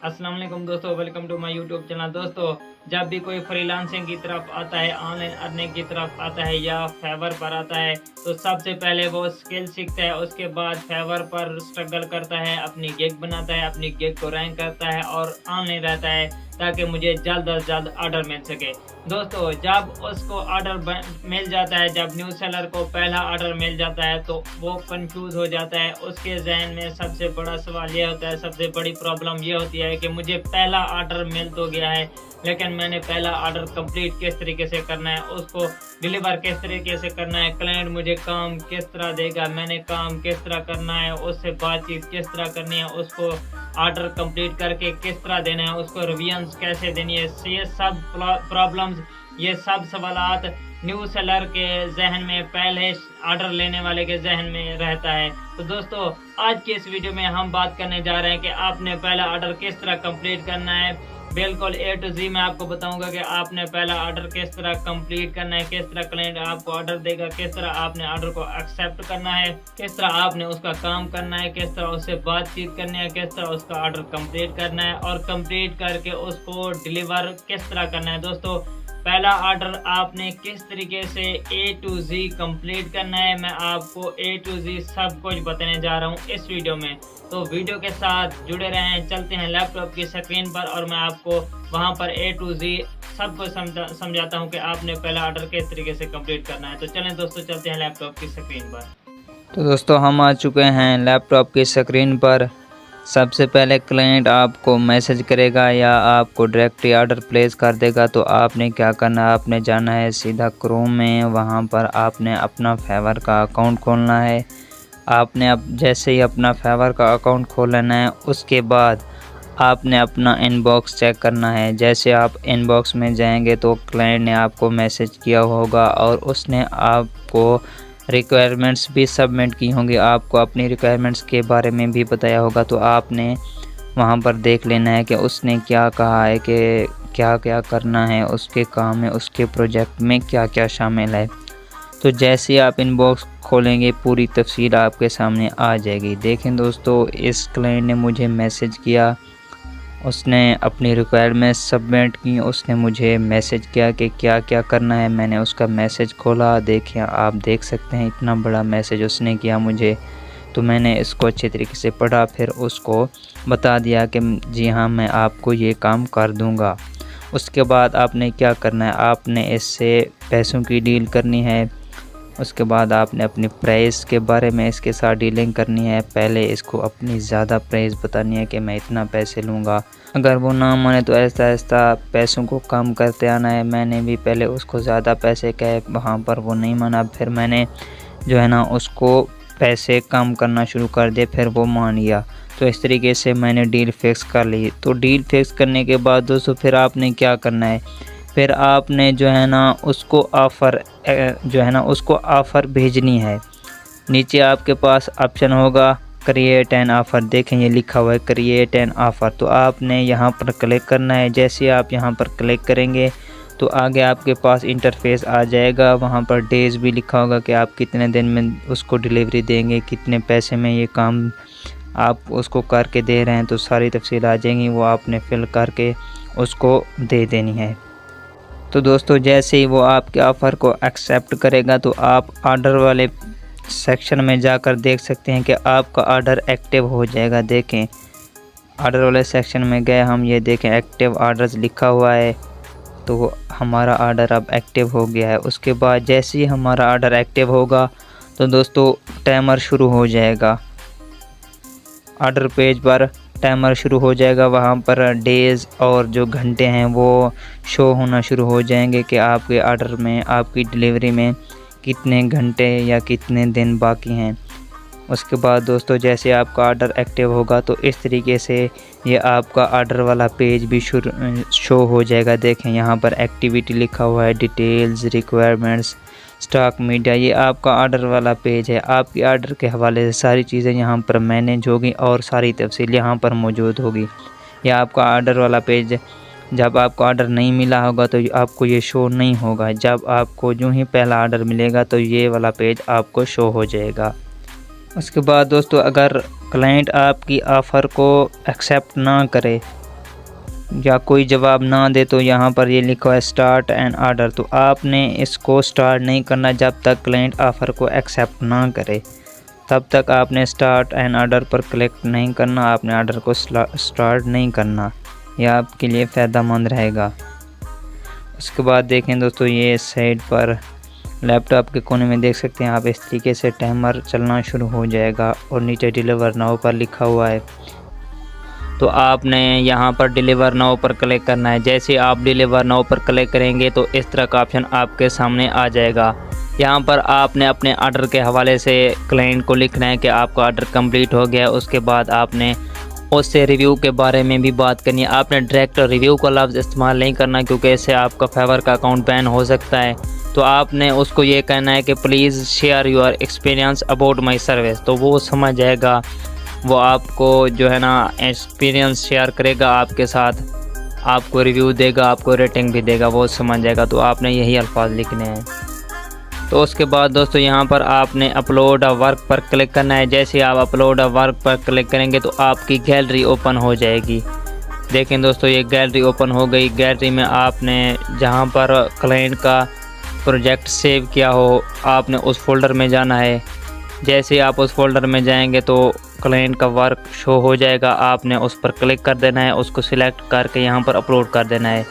अस्सलाम वालेकुम दोस्तों, welcome to my YouTube channel. दोस्तों जब भी कोई फ्रीलांसिंग की तरफ आता है, ऑनलाइन अर्निंग की तरफ आता है या फेवर पर आता है, तो सबसे पहले वो स्किल सीखता है। उसके बाद फेवर पर स्ट्रगल करता है, अपनी गिग बनाता है, अपनी गिग को रैंक करता है और ऑनलाइन रहता है ताकि मुझे जल्द अज जल्द ऑर्डर मिल सके। दोस्तों जब उसको ऑर्डर मिल जाता है, जब न्यू सेलर को पहला ऑर्डर मिल जाता है, तो वो कंफ्यूज हो जाता है। उसके जहन में सबसे बड़ा सवाल ये होता है, सबसे बड़ी प्रॉब्लम ये होती है कि मुझे पहला ऑर्डर मिल तो गया है, लेकिन मैंने पहला ऑर्डर कंप्लीट किस तरीके से करना है, उसको डिलीवर किस तरीके से करना है, क्लाइंट मुझे काम किस तरह देगा, मैंने काम किस तरह करना है, उससे बातचीत किस तरह करनी है, उसको ऑर्डर कंप्लीट करके किस तरह देना है, उसको रिव्यूज कैसे देनी है, ये सब प्रॉब्लम्स, ये सब सवालात न्यू सेलर के जहन में, पहले ऑर्डर लेने वाले के जहन में रहता है। तो दोस्तों आज की इस वीडियो में हम बात करने जा रहे हैं कि आपने पहला ऑर्डर किस तरह कंप्लीट करना है। बिल्कुल A to Z मैं आपको बताऊंगा कि आपने पहला ऑर्डर किस तरह कंप्लीट करना है, किस तरह क्लाइंट आपको ऑर्डर देगा, किस तरह आपने ऑर्डर को एक्सेप्ट करना है, किस तरह आपने उसका काम करना है, किस तरह उससे बातचीत करनी है, किस तरह उसका ऑर्डर कंप्लीट करना है और कंप्लीट करके उसको डिलीवर किस तरह करना है। दोस्तों पहला ऑर्डर आपने किस तरीके से A to Z कंप्लीट करना है, मैं आपको A to Z सब कुछ बताने जा रहा हूँ इस वीडियो में। तो वीडियो के साथ जुड़े रहें। चलते हैं लैपटॉप की स्क्रीन पर और मैं आपको वहां पर A to Z सब कुछ समझाता हूं कि आपने पहला ऑर्डर किस तरीके से कंप्लीट करना है। तो चलें दोस्तों चलते हैं लैपटॉप की स्क्रीन पर। तो दोस्तों हम आ चुके हैं लैपटॉप की स्क्रीन पर। सबसे पहले क्लाइंट आपको मैसेज करेगा या आपको डायरेक्टली ऑर्डर प्लेस कर देगा। तो आपने क्या करना है, आपने जाना है सीधा क्रोम में, वहां पर आपने अपना फेवर का अकाउंट खोलना है। आपने अब जैसे ही अपना फेवर का अकाउंट खोल लेना है, उसके बाद आपने अपना इनबॉक्स चेक करना है। जैसे आप इनबॉक्स में जाएंगे तो क्लाइंट ने आपको मैसेज किया होगा और उसने आपको रिक्वायरमेंट्स भी सबमिट की होंगी, आपको अपनी रिक्वायरमेंट्स के बारे में भी बताया होगा। तो आपने वहां पर देख लेना है कि उसने क्या कहा है कि क्या क्या करना है, उसके काम में, उसके प्रोजेक्ट में क्या क्या शामिल है। तो जैसे ही आप इनबॉक्स खोलेंगे पूरी तफसील आपके सामने आ जाएगी। देखें दोस्तों इस क्लाइंट ने मुझे मैसेज किया, उसने अपनी रिक्वायरमेंट सबमिट की, उसने मुझे मैसेज किया कि क्या क्या करना है। मैंने उसका मैसेज खोला, देखिए आप देख सकते हैं इतना बड़ा मैसेज उसने किया मुझे। तो मैंने इसको अच्छे तरीके से पढ़ा, फिर उसको बता दिया कि जी हाँ मैं आपको ये काम कर दूँगा। उसके बाद आपने क्या करना है, आपने इससे पैसों की डील करनी है। उसके बाद आपने अपनी प्राइस के बारे में इसके साथ डीलिंग करनी है। पहले इसको अपनी ज़्यादा प्राइस बतानी है कि मैं इतना पैसे लूँगा। अगर वो ना माने तो ऐसा ऐसा पैसों को कम करते आना है। मैंने भी पहले उसको ज़्यादा पैसे कहे, वहाँ पर वो नहीं माना, फिर मैंने जो है ना उसको पैसे कम करना शुरू कर दिए, फिर वो मान गया। तो इस तरीके से मैंने डील फिक्स कर ली। तो डील फिक्स करने के बाद दोस्तों फिर आपने क्या करना है, फिर आपने जो है ना उसको ऑफ़र भेजनी है। नीचे आपके पास ऑप्शन होगा क्रिएट एन ऑफ़र, देखें ये लिखा हुआ है क्रिएट एन ऑफ़र। तो आपने यहाँ पर क्लिक करना है। जैसे आप यहाँ पर क्लिक करेंगे तो आगे आपके पास इंटरफेस आ जाएगा। वहाँ पर डेज़ भी लिखा होगा कि आप कितने दिन में उसको डिलीवरी देंगे, कितने पैसे में ये काम आप उसको करके दे रहे हैं। तो सारी तफसील आ जाएंगी, वो आपने फिल करके उसको दे देनी है। तो दोस्तों जैसे ही वो आपके ऑफ़र को एक्सेप्ट करेगा तो आप ऑर्डर वाले सेक्शन में जाकर देख सकते हैं कि आपका ऑर्डर एक्टिव हो जाएगा। देखें ऑर्डर वाले सेक्शन में गए हम, ये देखें एक्टिव ऑर्डर्स लिखा हुआ है। तो हमारा ऑर्डर अब एक्टिव हो गया है। उसके बाद जैसे ही हमारा ऑर्डर एक्टिव होगा तो दोस्तों टाइमर शुरू हो जाएगा। ऑर्डर पेज पर टाइमर शुरू हो जाएगा, वहाँ पर डेज़ और जो घंटे हैं वो शो होना शुरू हो जाएंगे कि आपके ऑर्डर में, आपकी डिलीवरी में कितने घंटे या कितने दिन बाकी हैं। उसके बाद दोस्तों जैसे आपका ऑर्डर एक्टिव होगा तो इस तरीके से ये आपका ऑर्डर वाला पेज भी शो हो जाएगा। देखें यहाँ पर एक्टिविटी लिखा हुआ है, डिटेल्स, रिक्वायरमेंट्स, स्टॉक मीडिया, ये आपका ऑर्डर वाला पेज है। आपके ऑर्डर के हवाले से सारी चीज़ें यहाँ पर मैनेज होगी और सारी तफसील यहाँ पर मौजूद होगी। यह आपका ऑर्डर वाला पेज, जब आपको ऑर्डर नहीं मिला होगा तो आपको ये शो नहीं होगा। जब आपको यूँ ही पहला ऑर्डर मिलेगा तो ये वाला पेज आपको शो हो जाएगा। उसके बाद दोस्तों अगर क्लाइंट आपकी ऑफ़र को एक्सेप्ट ना करे या कोई जवाब ना दे तो यहाँ पर ये लिखा है स्टार्ट एन ऑर्डर। तो आपने इसको स्टार्ट नहीं करना जब तक क्लाइंट ऑफ़र को एक्सेप्ट ना करे, तब तक आपने स्टार्ट एन ऑर्डर पर क्लिक नहीं करना, आपने ऑर्डर को स्टार्ट नहीं करना। यह आपके लिए फ़ायदेमंद रहेगा। उसके बाद देखें दोस्तों ये साइड पर लैपटॉप के कोने में देख सकते हैं आप, इस तरीके से टाइमर चलना शुरू हो जाएगा और नीचे डिलीवर नाउ पर लिखा हुआ है। तो आपने यहाँ पर डिलीवर नाउ पर क्लिक करना है। जैसे आप डिलीवर नाउ पर क्लिक करेंगे तो इस तरह का ऑप्शन आपके सामने आ जाएगा। यहाँ पर आपने अपने ऑर्डर के हवाले से क्लाइंट को लिखना है कि आपका ऑर्डर कंप्लीट हो गया। उसके बाद आपने उससे रिव्यू के बारे में भी बात करनी है। आपने डायरेक्ट रिव्यू का लफ्ज़ इस्तेमाल नहीं करना, क्योंकि इससे आपका फेवर का अकाउंट बैन हो सकता है। तो आपने उसको ये कहना है कि please share your experience about my service. तो वो समझ जाएगा, वो आपको जो है ना एक्सपीरियंस शेयर करेगा आपके साथ, आपको रिव्यू देगा, आपको रेटिंग भी देगा, वो समझ जाएगा। तो आपने यही अल्फाज लिखने हैं। तो उसके बाद दोस्तों यहाँ पर आपने अपलोड अ वर्क पर क्लिक करना है। जैसे आप अपलोड अ वर्क पर क्लिक करेंगे तो आपकी गैलरी ओपन हो जाएगी। देखें दोस्तों, ये गैलरी ओपन हो गई। गैलरी में आपने जहाँ पर क्लाइंट का प्रोजेक्ट सेव किया हो, आपने उस फोल्डर में जाना है। जैसे आप उस फोल्डर में जाएंगे तो क्लाइंट का वर्क शो हो जाएगा। आपने उस पर क्लिक कर देना है, उसको सिलेक्ट करके यहाँ पर अपलोड कर देना है।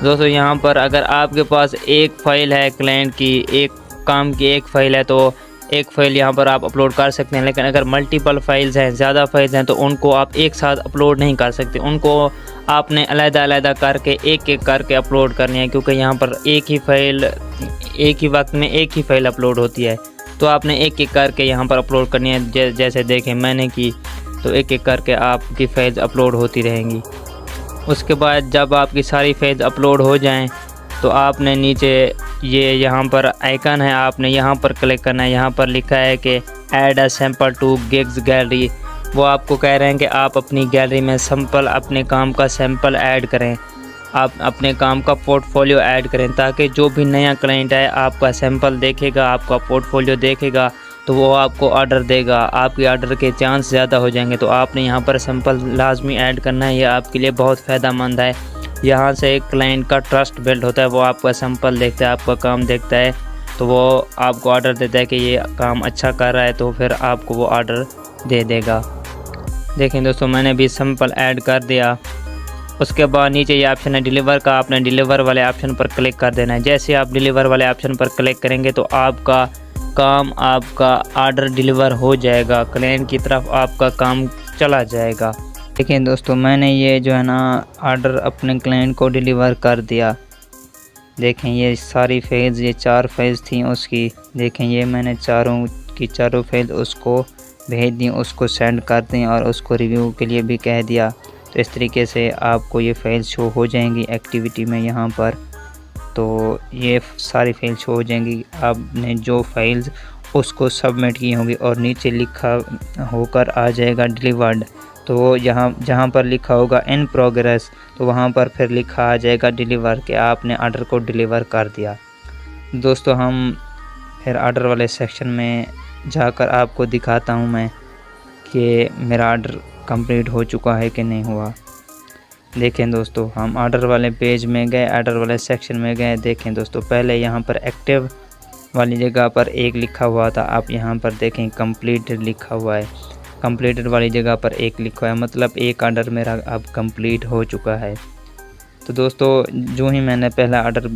दोस्तों यहाँ पर अगर आपके पास एक फ़ाइल है क्लाइंट की, एक काम की एक फ़ाइल है, तो एक फ़ाइल यहाँ पर आप अपलोड कर सकते हैं। लेकिन अगर मल्टीपल फाइल्स हैं, ज़्यादा फाइल्स हैं, तो उनको आप एक साथ अपलोड नहीं कर सकते। उनको आपने अलग-अलग करके एक एक करके अपलोड करनी है, क्योंकि यहाँ पर एक ही वक्त में एक ही फ़ाइल अपलोड होती है। तो आपने एक एक करके यहाँ पर अपलोड करनी है। जैसे देखें मैंने की, तो एक एक करके आपकी फाइल्स अपलोड होती रहेंगी। उसके बाद जब आपकी सारी फाइल्स अपलोड हो जाएं तो आपने नीचे ये यहाँ पर आइकन है, आपने यहाँ पर क्लिक करना है। यहाँ पर लिखा है कि add a sample to gigs gallery. वो आपको कह रहे हैं कि आप अपनी गैलरी में सैंपल, अपने काम का सैंपल ऐड करें, आप अपने काम का पोर्टफोलियो ऐड करें, ताकि जो भी नया क्लाइंट है आपका सैंपल देखेगा, आपका पोर्टफोलियो देखेगा, तो वो आपको ऑर्डर देगा। आपके ऑर्डर के चांस ज़्यादा हो जाएंगे। तो आपने यहाँ पर सैंपल लाजमी ऐड करना है। ये आपके लिए बहुत फ़ायदेमंद है। यहाँ से एक क्लाइंट का ट्रस्ट बिल्ड होता है। वो आपका सैंपल देखता है, आपका काम देखता है, तो वो आपको ऑर्डर देता है कि ये काम अच्छा कर रहा है, तो फिर आपको वो ऑर्डर दे देगा। देखें दोस्तों, मैंने भी सैंपल ऐड कर दिया। उसके बाद नीचे ये ऑप्शन है डिलीवर का, आपने डिलीवर वाले ऑप्शन पर क्लिक कर देना है। जैसे आप डिलीवर वाले ऑप्शन पर क्लिक करेंगे तो आपका काम, आपका ऑर्डर डिलीवर हो जाएगा, क्लाइंट की तरफ आपका काम चला जाएगा। देखिए दोस्तों, मैंने ये जो है ना ऑर्डर अपने क्लाइंट को डिलीवर कर दिया। देखें ये सारी फाइल्स, ये 4 फाइल्स थी उसकी। देखें ये मैंने चारों की चारों फाइल उसको भेज दी, उसको सेंड कर दी और उसको रिव्यू के लिए भी कह दिया। तो इस तरीके से आपको ये फाइल शो हो जाएंगी एक्टिविटी में यहाँ पर। तो ये सारी फाइल शो हो जाएंगी। आपने जो फाइल्स उसको सबमिट की होंगी और नीचे लिखा होकर आ जाएगा डिलीवर्ड। तो जहाँ पर लिखा होगा इन प्रोग्रेस, तो वहाँ पर फिर लिखा आ जाएगा डिलीवर कि आपने ऑर्डर को डिलीवर कर दिया। दोस्तों हम फिर ऑर्डर वाले सेक्शन में जाकर आपको दिखाता हूँ मैं कि मेरा ऑर्डर कंप्लीट हो चुका है कि नहीं हुआ। देखें दोस्तों, हम ऑर्डर वाले पेज में गए, ऑर्डर वाले सेक्शन में गए। देखें दोस्तों, पहले यहाँ पर एक्टिव वाली जगह पर एक लिखा हुआ था, आप यहाँ पर देखें कंप्लीटेड लिखा हुआ है। कंप्लीटेड वाली जगह पर एक लिखा हुआ है, मतलब एक ऑर्डर मेरा अब कंप्लीट हो चुका है। तो दोस्तों जो ही मैंने पहला ऑर्डर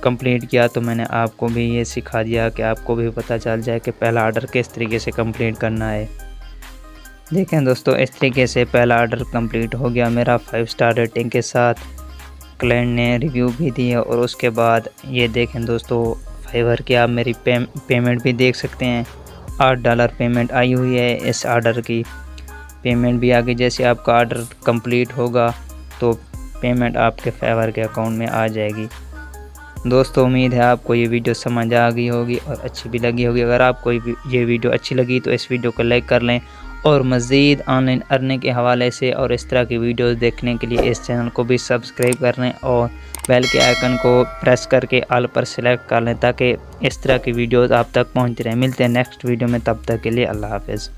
कंप्लीट किया तो मैंने आपको भी ये सिखा दिया कि आपको भी पता चल जाए कि पहला ऑर्डर किस तरीके से कंप्लीट करना है। देखें दोस्तों, इस तरीके से पहला ऑर्डर कंप्लीट हो गया मेरा 5 स्टार रेटिंग के साथ। क्लाइंट ने रिव्यू भी दिया और उसके बाद ये देखें दोस्तों, फाइवर की आप मेरी पेमेंट भी देख सकते हैं। $8 पेमेंट आई हुई है। इस ऑर्डर की पेमेंट भी आगे, जैसे आपका ऑर्डर कंप्लीट होगा तो पेमेंट आपके फेवर के अकाउंट में आ जाएगी। दोस्तों उम्मीद है आपको ये वीडियो समझ आ गई होगी और अच्छी भी लगी होगी। अगर आपको ये वीडियो अच्छी लगी तो इस वीडियो को लाइक कर लें और मज़ीद ऑनलाइन अर्निंग के हवाले से और इस तरह की वीडियोस देखने के लिए इस चैनल को भी सब्सक्राइब कर लें और बेल के आइकन को प्रेस करके ऑल पर सिलेक्ट कर लें, ताकि इस तरह की वीडियोस आप तक पहुंचती रहें। मिलते हैं नेक्स्ट वीडियो में, तब तक के लिए अल्लाह हाफ़िज़।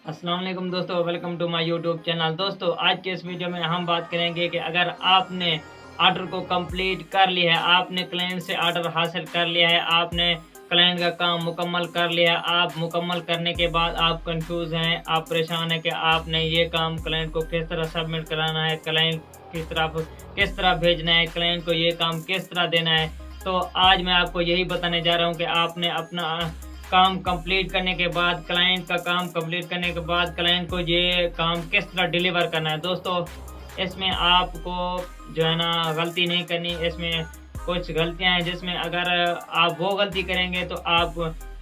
अस्सलाम वालेकुम दोस्तों, welcome to my YouTube channel. दोस्तों आज के इस वीडियो में हम बात करेंगे कि अगर आपने ऑर्डर को कंप्लीट कर लिया है, आपने क्लाइंट से ऑर्डर हासिल कर लिया है, आपने क्लाइंट का काम मुकम्मल कर लिया है, आप मुकम्मल करने के बाद आप कंफ्यूज हैं, आप परेशान हैं कि आपने ये काम क्लाइंट को किस तरह सबमिट कराना है, क्लाइंट की तरफ किस तरह भेजना है, क्लाइंट को ये काम किस तरह देना है। तो आज मैं आपको यही बताने जा रहा हूँ कि आपने अपना काम कंप्लीट करने के बाद, क्लाइंट का काम कंप्लीट करने के बाद क्लाइंट को ये काम किस तरह डिलीवर करना है। दोस्तों इसमें आपको जो है ना गलती नहीं करनी। इसमें कुछ गलतियां हैं जिसमें अगर आप वो गलती करेंगे तो आप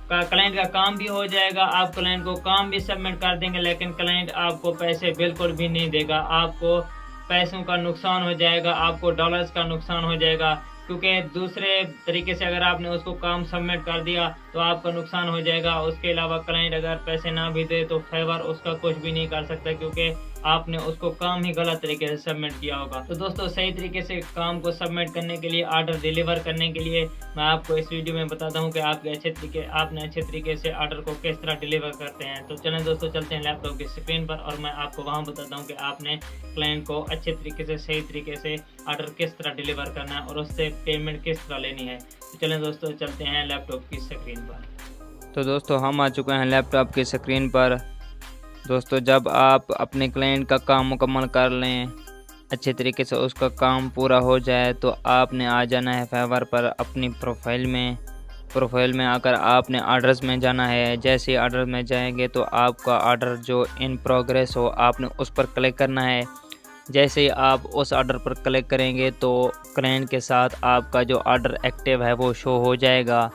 का क्लाइंट का काम भी हो जाएगा, आप क्लाइंट को काम भी सबमिट कर देंगे, लेकिन क्लाइंट आपको पैसे बिल्कुल भी नहीं देगा। आपको पैसों का नुकसान हो जाएगा, आपको डॉलर्स का नुकसान हो जाएगा, क्योंकि दूसरे तरीके से अगर आपने उसको काम सबमिट कर दिया तो आपका नुकसान हो जाएगा। उसके अलावा क्लाइंट अगर पैसे ना भी दे तो फेवर उसका कुछ भी नहीं कर सकता, क्योंकि आपने उसको काम ही गलत तरीके से सबमिट किया होगा। तो दोस्तों सही तरीके से काम को सबमिट करने के लिए, ऑर्डर डिलीवर करने के लिए मैं आपको इस वीडियो में बताता हूँ कि आपने अच्छे तरीके से ऑर्डर को किस तरह डिलीवर करते हैं। तो चलें दोस्तों, चलते हैं लैपटॉप की स्क्रीन पर और मैं आपको वहाँ बताता हूँ कि आपने क्लाइंट को अच्छे तरीके से, सही तरीके से ऑर्डर किस तरह डिलीवर करना है और उससे पेमेंट किस तरह लेनी है। तो चलें दोस्तों, चलते हैं लैपटॉप की स्क्रीन पर। तो दोस्तों हम आ चुके हैं लैपटॉप की स्क्रीन पर। दोस्तों जब आप अपने क्लाइंट का काम मुकम्मल कर लें, अच्छे तरीके से उसका काम पूरा हो जाए, तो आपने आ जाना है फेवर पर अपनी प्रोफाइल में आकर आपने ऑर्डर्स में जाना है। जैसे ऑर्डर में जाएंगे तो आपका ऑर्डर जो इन प्रोग्रेस हो आपने उस पर क्लिक करना है। जैसे ही आप उस ऑर्डर पर क्लिक करेंगे तो क्लाइंट के साथ आपका जो ऑर्डर एक्टिव है वो शो हो जाएगा।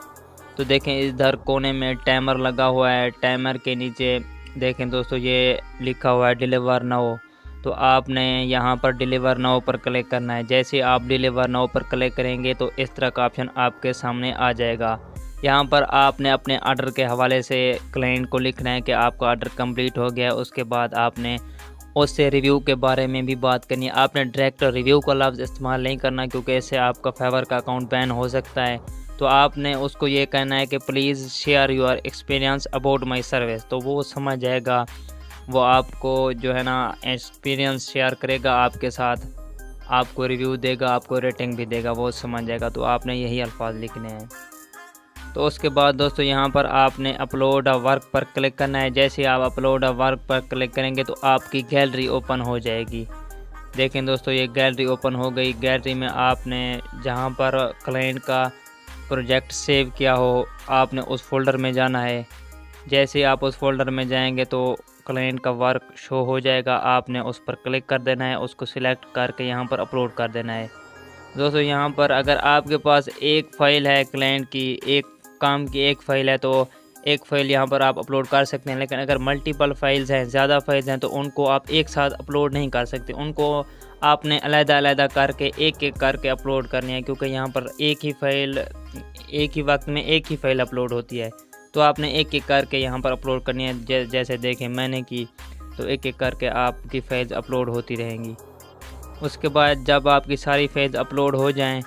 तो देखें इधर कोने में टाइमर लगा हुआ है, टाइमर के नीचे देखें दोस्तों ये लिखा हुआ है डिलीवर नाउ। तो आपने यहाँ पर डिलीवर नाउ पर क्लिक करना है। जैसे आप डिलीवर नाउ पर क्लिक करेंगे तो इस तरह का ऑप्शन आपके सामने आ जाएगा। यहाँ पर आपने अपने ऑर्डर के हवाले से क्लाइंट को लिखना है कि आपका ऑर्डर कंप्लीट हो गया। उसके बाद आपने उससे रिव्यू के बारे में भी बात करनी है। आपने डायरेक्ट रिव्यू का लफ्ज़ इस्तेमाल नहीं करना, क्योंकि इससे आपका फेवर का अकाउंट बैन हो सकता है। तो आपने उसको ये कहना है कि please share your experience about my service. तो वो समझ जाएगा, वो आपको जो है ना एक्सपीरियंस शेयर करेगा आपके साथ, आपको रिव्यू देगा, आपको रेटिंग भी देगा, वो समझ जाएगा। तो आपने यही अल्फाज लिखने हैं। तो उसके बाद दोस्तों यहाँ पर आपने अपलोड अ वर्क पर क्लिक करना है। जैसे आप अपलोड अ वर्क पर क्लिक करेंगे तो आपकी गैलरी ओपन हो जाएगी। देखें दोस्तों ये गैलरी ओपन हो गई। गैलरी में आपने जहाँ पर क्लाइंट का प्रोजेक्ट सेव किया हो आपने उस फोल्डर में जाना है। जैसे आप उस फोल्डर में जाएंगे तो क्लाइंट का वर्क शो हो जाएगा। आपने उस पर क्लिक कर देना है, उसको सिलेक्ट करके यहाँ पर अपलोड कर देना है। दोस्तों यहाँ पर अगर आपके पास एक फ़ाइल है क्लाइंट की, एक काम की एक फ़ाइल है, तो एक फ़ाइल यहाँ पर आप अपलोड कर सकते हैं। लेकिन अगर मल्टीपल फाइल्स हैं, ज़्यादा फाइल्स हैं, तो उनको आप एक साथ अपलोड नहीं कर सकते। उनको आपने अलग-अलग करके एक एक करके अपलोड करनी है, क्योंकि यहाँ पर एक ही वक्त में एक ही फ़ाइल अपलोड होती है। तो आपने एक एक करके यहाँ पर अपलोड करनी है। जैसे देखें मैंने की, तो एक एक करके आपकी फाइल्स अपलोड होती रहेंगी। उसके बाद जब आपकी सारी फाइल्स अपलोड हो जाएं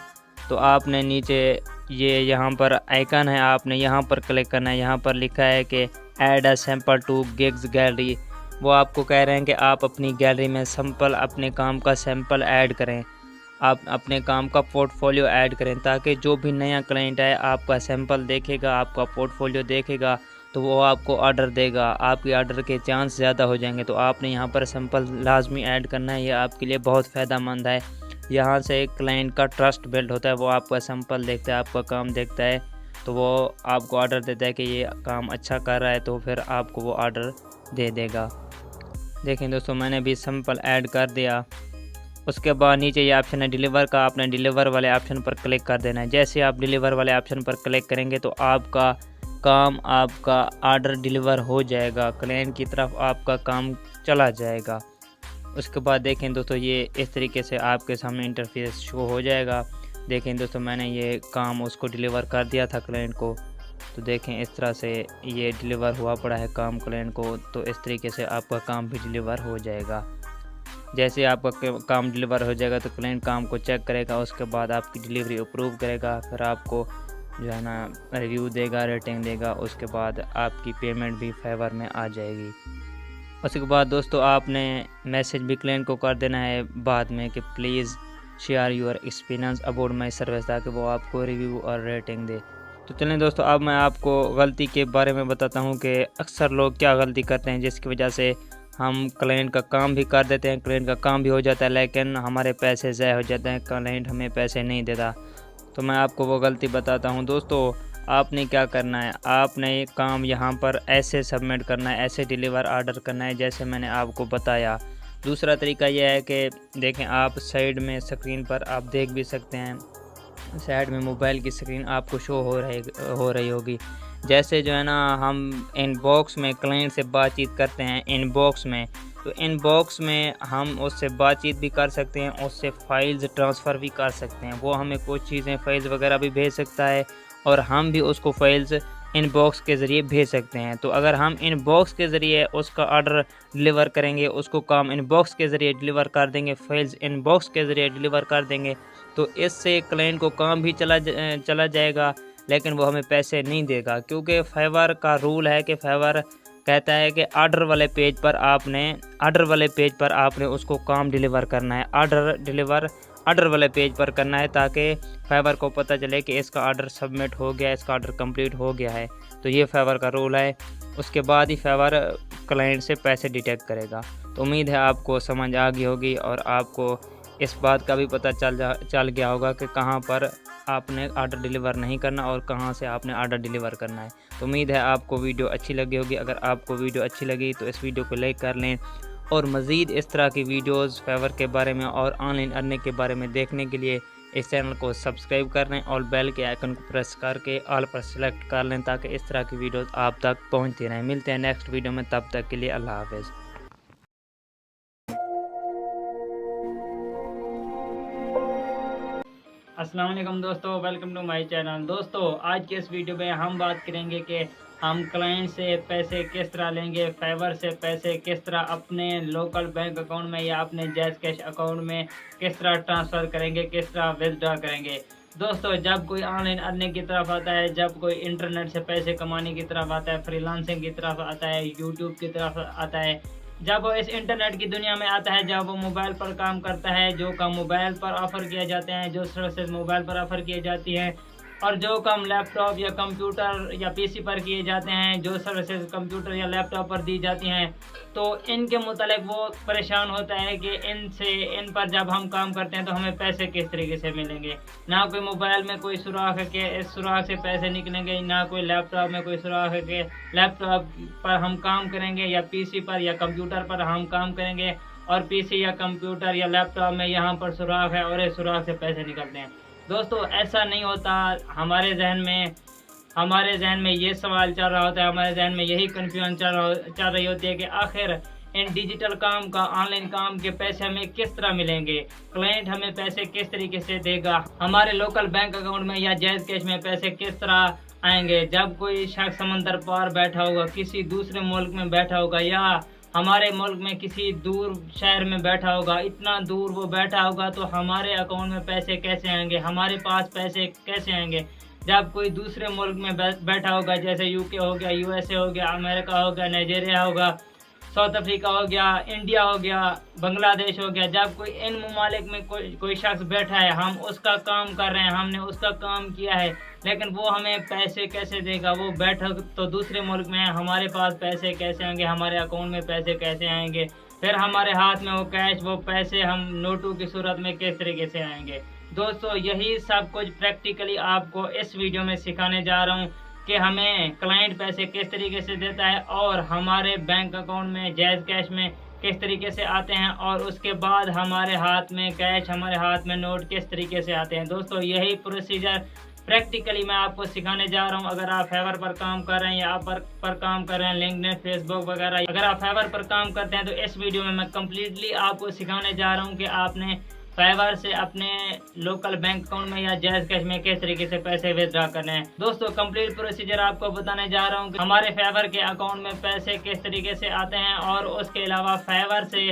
तो आपने नीचे ये यहाँ पर आइकन है, आपने यहाँ पर क्लिक करना है। यहाँ पर लिखा है कि add a sample to gigs gallery. वो आपको कह रहे हैं कि आप अपनी गैलरी में सैंपल, अपने काम का सैंपल ऐड करें, आप अपने काम का पोर्टफोलियो ऐड करें, ताकि जो भी नया क्लाइंट है आपका सैंपल देखेगा, आपका पोर्टफोलियो देखेगा, तो वो आपको ऑर्डर देगा। आपके ऑर्डर के चांस ज़्यादा हो जाएंगे। तो आपने यहाँ पर सैंपल लाजमी ऐड करना है। ये आपके लिए बहुत फ़ायदेमंद है। यहाँ से क्लाइंट का ट्रस्ट बिल्ड होता है। वो आपका सैंपल देखता है, आपका काम देखता है, तो वो आपको ऑर्डर देता है कि ये काम अच्छा कर रहा है, तो फिर आपको वो ऑर्डर दे देगा। देखें दोस्तों मैंने भी सैंपल ऐड कर दिया। उसके बाद नीचे ये ऑप्शन है डिलीवर का, आपने डिलीवर वाले ऑप्शन पर क्लिक कर देना है। जैसे आप डिलीवर वाले ऑप्शन पर क्लिक करेंगे तो आपका काम, आपका ऑर्डर डिलीवर हो जाएगा, क्लाइंट की तरफ आपका काम चला जाएगा। उसके बाद देखें दोस्तों ये इस तरीके से आपके सामने इंटरफेस शो हो जाएगा। देखें दोस्तों मैंने ये काम उसको डिलीवर कर दिया था क्लाइंट को। तो देखें इस तरह से ये डिलीवर हुआ पड़ा है काम क्लाइंट को। तो इस तरीके से आपका काम भी डिलीवर हो जाएगा। जैसे आपका काम डिलीवर हो जाएगा तो क्लाइंट काम को चेक करेगा, उसके बाद आपकी डिलीवरी अप्रूव करेगा, फिर आपको जो है ना रिव्यू देगा, रेटिंग देगा। उसके बाद आपकी पेमेंट भी फेवर में आ जाएगी। उसके बाद दोस्तों आपने मैसेज भी क्लाइंट को कर देना है बाद में कि please share your experience about my service, ताकि वो आपको रिव्यू और रेटिंग दे। तो चलें दोस्तों अब मैं आपको गलती के बारे में बताता हूँ कि अक्सर लोग क्या गलती करते हैं जिसकी वजह से हम क्लाइंट का काम भी कर देते हैं, क्लाइंट का काम भी हो जाता है, लेकिन हमारे पैसे ज़ाय हो जाते हैं, क्लाइंट हमें पैसे नहीं देता। तो मैं आपको वो गलती बताता हूँ। दोस्तों आपने क्या करना है, आपने ये काम यहाँ पर ऐसे सबमिट करना है, ऐसे डिलीवर ऑर्डर करना है जैसे मैंने आपको बताया। दूसरा तरीका यह है कि देखें, आप साइड में स्क्रीन पर आप देख भी सकते हैं, साइड में मोबाइल की स्क्रीन आपको शो हो रही होगी। जैसे जो है ना, हम इनबॉक्स में क्लाइंट से बातचीत करते हैं इनबॉक्स में, तो इनबॉक्स में हम उससे बातचीत भी कर सकते हैं, उससे फ़ाइल्स ट्रांसफ़र भी कर सकते हैं। वो हमें कुछ चीज़ें फ़ाइल्स वगैरह भी भेज सकता है और हम भी उसको फ़ाइल्स इनबॉक्स के ज़रिए भेज सकते हैं। तो अगर हम इनबॉक्स के ज़रिए उसका ऑर्डर डिलीवर करेंगे, उसको काम इनबॉक्स के ज़रिए डिलीवर कर देंगे, फ़ाइल्स इनबॉक्स के ज़रिए डिलीवर कर देंगे, तो इससे क्लाइंट को काम भी चला जाएगा, लेकिन वो हमें पैसे नहीं देगा। क्योंकि फाइवर का रूल है कि फाइवर कहता है कि ऑर्डर वाले पेज पर आपने उसको काम डिलीवर करना है, ऑर्डर वाले पेज पर करना है, ताकि फाइवर को पता चले कि इसका ऑर्डर सबमिट हो गया, इसका ऑर्डर कंप्लीट हो गया है। तो ये फाइवर का रूल है, उसके बाद ही फाइवर क्लाइंट से पैसे डिटेक्ट करेगा। तो उम्मीद है आपको समझ आ गई होगी और आपको इस बात का भी पता चल गया होगा कि कहाँ पर आपने ऑर्डर डिलीवर नहीं करना और कहाँ से आपने ऑर्डर डिलीवर करना है। तो उम्मीद है आपको वीडियो अच्छी लगी होगी। अगर आपको वीडियो अच्छी लगी तो इस वीडियो को लाइक कर लें और मज़ीद इस तरह की वीडियोस फाइवर के बारे में और ऑनलाइन अर्निंग के बारे में देखने के लिए इस चैनल को सब्सक्राइब कर लें और बेल के आइकन को प्रेस करके ऑल पर सेलेक्ट कर लें, ताकि इस तरह की वीडियोस आप तक पहुँचती रहें। मिलते हैं नेक्स्ट वीडियो में, तब तक के लिए अल्लाह हाफ़िज़। अस्सलाम वालेकुम दोस्तों, वेलकम टू माय चैनल। दोस्तों, आज के इस वीडियो में हम बात करेंगे कि हम क्लाइंट से पैसे किस तरह लेंगे, फाइवर से पैसे किस तरह अपने लोकल बैंक अकाउंट में या अपने जैज़ कैश अकाउंट में किस तरह ट्रांसफ़र करेंगे, किस तरह विथड्रॉ करेंगे। दोस्तों, जब कोई ऑनलाइन अर्निंग की तरफ आता है, जब कोई इंटरनेट से पैसे कमाने की तरफ आता है, फ्रीलांसिंग की तरफ आता है, यूट्यूब की तरफ आता है, जब वो इस इंटरनेट की दुनिया में आता है, जब वो मोबाइल पर काम करता है, जो काम मोबाइल पर ऑफ़र किए जाते हैं, जो सर्विसेज मोबाइल पर ऑफ़र किए जाती हैं और जो काम लैपटॉप या कंप्यूटर या पीसी पर किए जाते हैं, जो सर्विसेज कंप्यूटर या लैपटॉप पर दी जाती हैं, तो इनके मुतालिक वो परेशान होता है कि इन पर जब हम काम करते हैं तो हमें पैसे किस तरीके से मिलेंगे। ना कोई मोबाइल में कोई सुराख है कि इस सुराख से पैसे निकलेंगे, ना कोई लैपटॉप में कोई सुराख है कि लैपटॉप पर हम काम करेंगे या पीसी पर या कंप्यूटर पर हम काम करेंगे और पीसी या कंप्यूटर या लैपटॉप में यहाँ पर सुराख है और इस सुराख से पैसे निकलते हैं। दोस्तों, ऐसा नहीं होता। हमारे जहन में ये सवाल चल रहा होता है, हमारे जहन में यही कन्फ्यूजन चल रही होती है कि आखिर इन डिजिटल काम का, ऑनलाइन काम के पैसे हमें किस तरह मिलेंगे, क्लाइंट हमें पैसे किस तरीके से देगा, हमारे लोकल बैंक अकाउंट में या जैज़ कैश में पैसे किस तरह आएंगे। जब कोई शख्स समंदर पार बैठा होगा, किसी दूसरे मुल्क में बैठा होगा या हमारे मुल्क में किसी दूर शहर में बैठा होगा, इतना दूर वो बैठा होगा, तो हमारे अकाउंट में पैसे कैसे आएंगे, हमारे पास पैसे कैसे आएंगे। जब कोई दूसरे मुल्क में बैठा होगा, जैसे यूके हो गया, यूएसए हो गया, अमेरिका हो गया, नाइजीरिया होगा, साउथ अफ्रीका हो गया, इंडिया हो गया, बांग्लादेश हो गया, जब कोई इन ममालिक में कोई शख्स बैठा है, हम उसका काम कर रहे हैं, हमने उसका काम किया है, लेकिन वो हमें पैसे कैसे देगा। वो बैठा तो दूसरे मुल्क में है, हमारे पास पैसे कैसे आएंगे, हमारे अकाउंट में पैसे कैसे आएंगे, फिर हमारे हाथ में वो कैश, वो पैसे हम नोटों की सूरत में किस तरीके से आएंगे। दोस्तों, यही सब कुछ प्रैक्टिकली आपको इस वीडियो में सिखाने जा रहा हूँ कि हमें क्लाइंट पैसे किस तरीके से देता है और हमारे बैंक अकाउंट में जैज़ कैश में किस तरीके से आते हैं और उसके बाद हमारे हाथ में कैश, हमारे हाथ में नोट किस तरीके से आते हैं। दोस्तों, यही प्रोसीजर प्रैक्टिकली मैं आपको सिखाने जा रहा हूं। अगर आप फाइवर पर काम कर रहे हैं या आप पर काम कर रहे हैं, लिंक्डइन, फेसबुक वगैरह, अगर आप फाइवर पर काम करते हैं तो इस वीडियो में मैं कम्प्लीटली आपको सिखाने जा रहा हूं कि आपने फाइवर से अपने लोकल बैंक अकाउंट में या जैज़ कैश में किस तरीके से पैसे विथड्रॉ करने हैं। दोस्तों, कंप्लीट प्रोसीजर आपको बताने जा रहा हूं कि हमारे फाइवर के अकाउंट में पैसे किस तरीके से आते हैं और उसके अलावा फाइवर से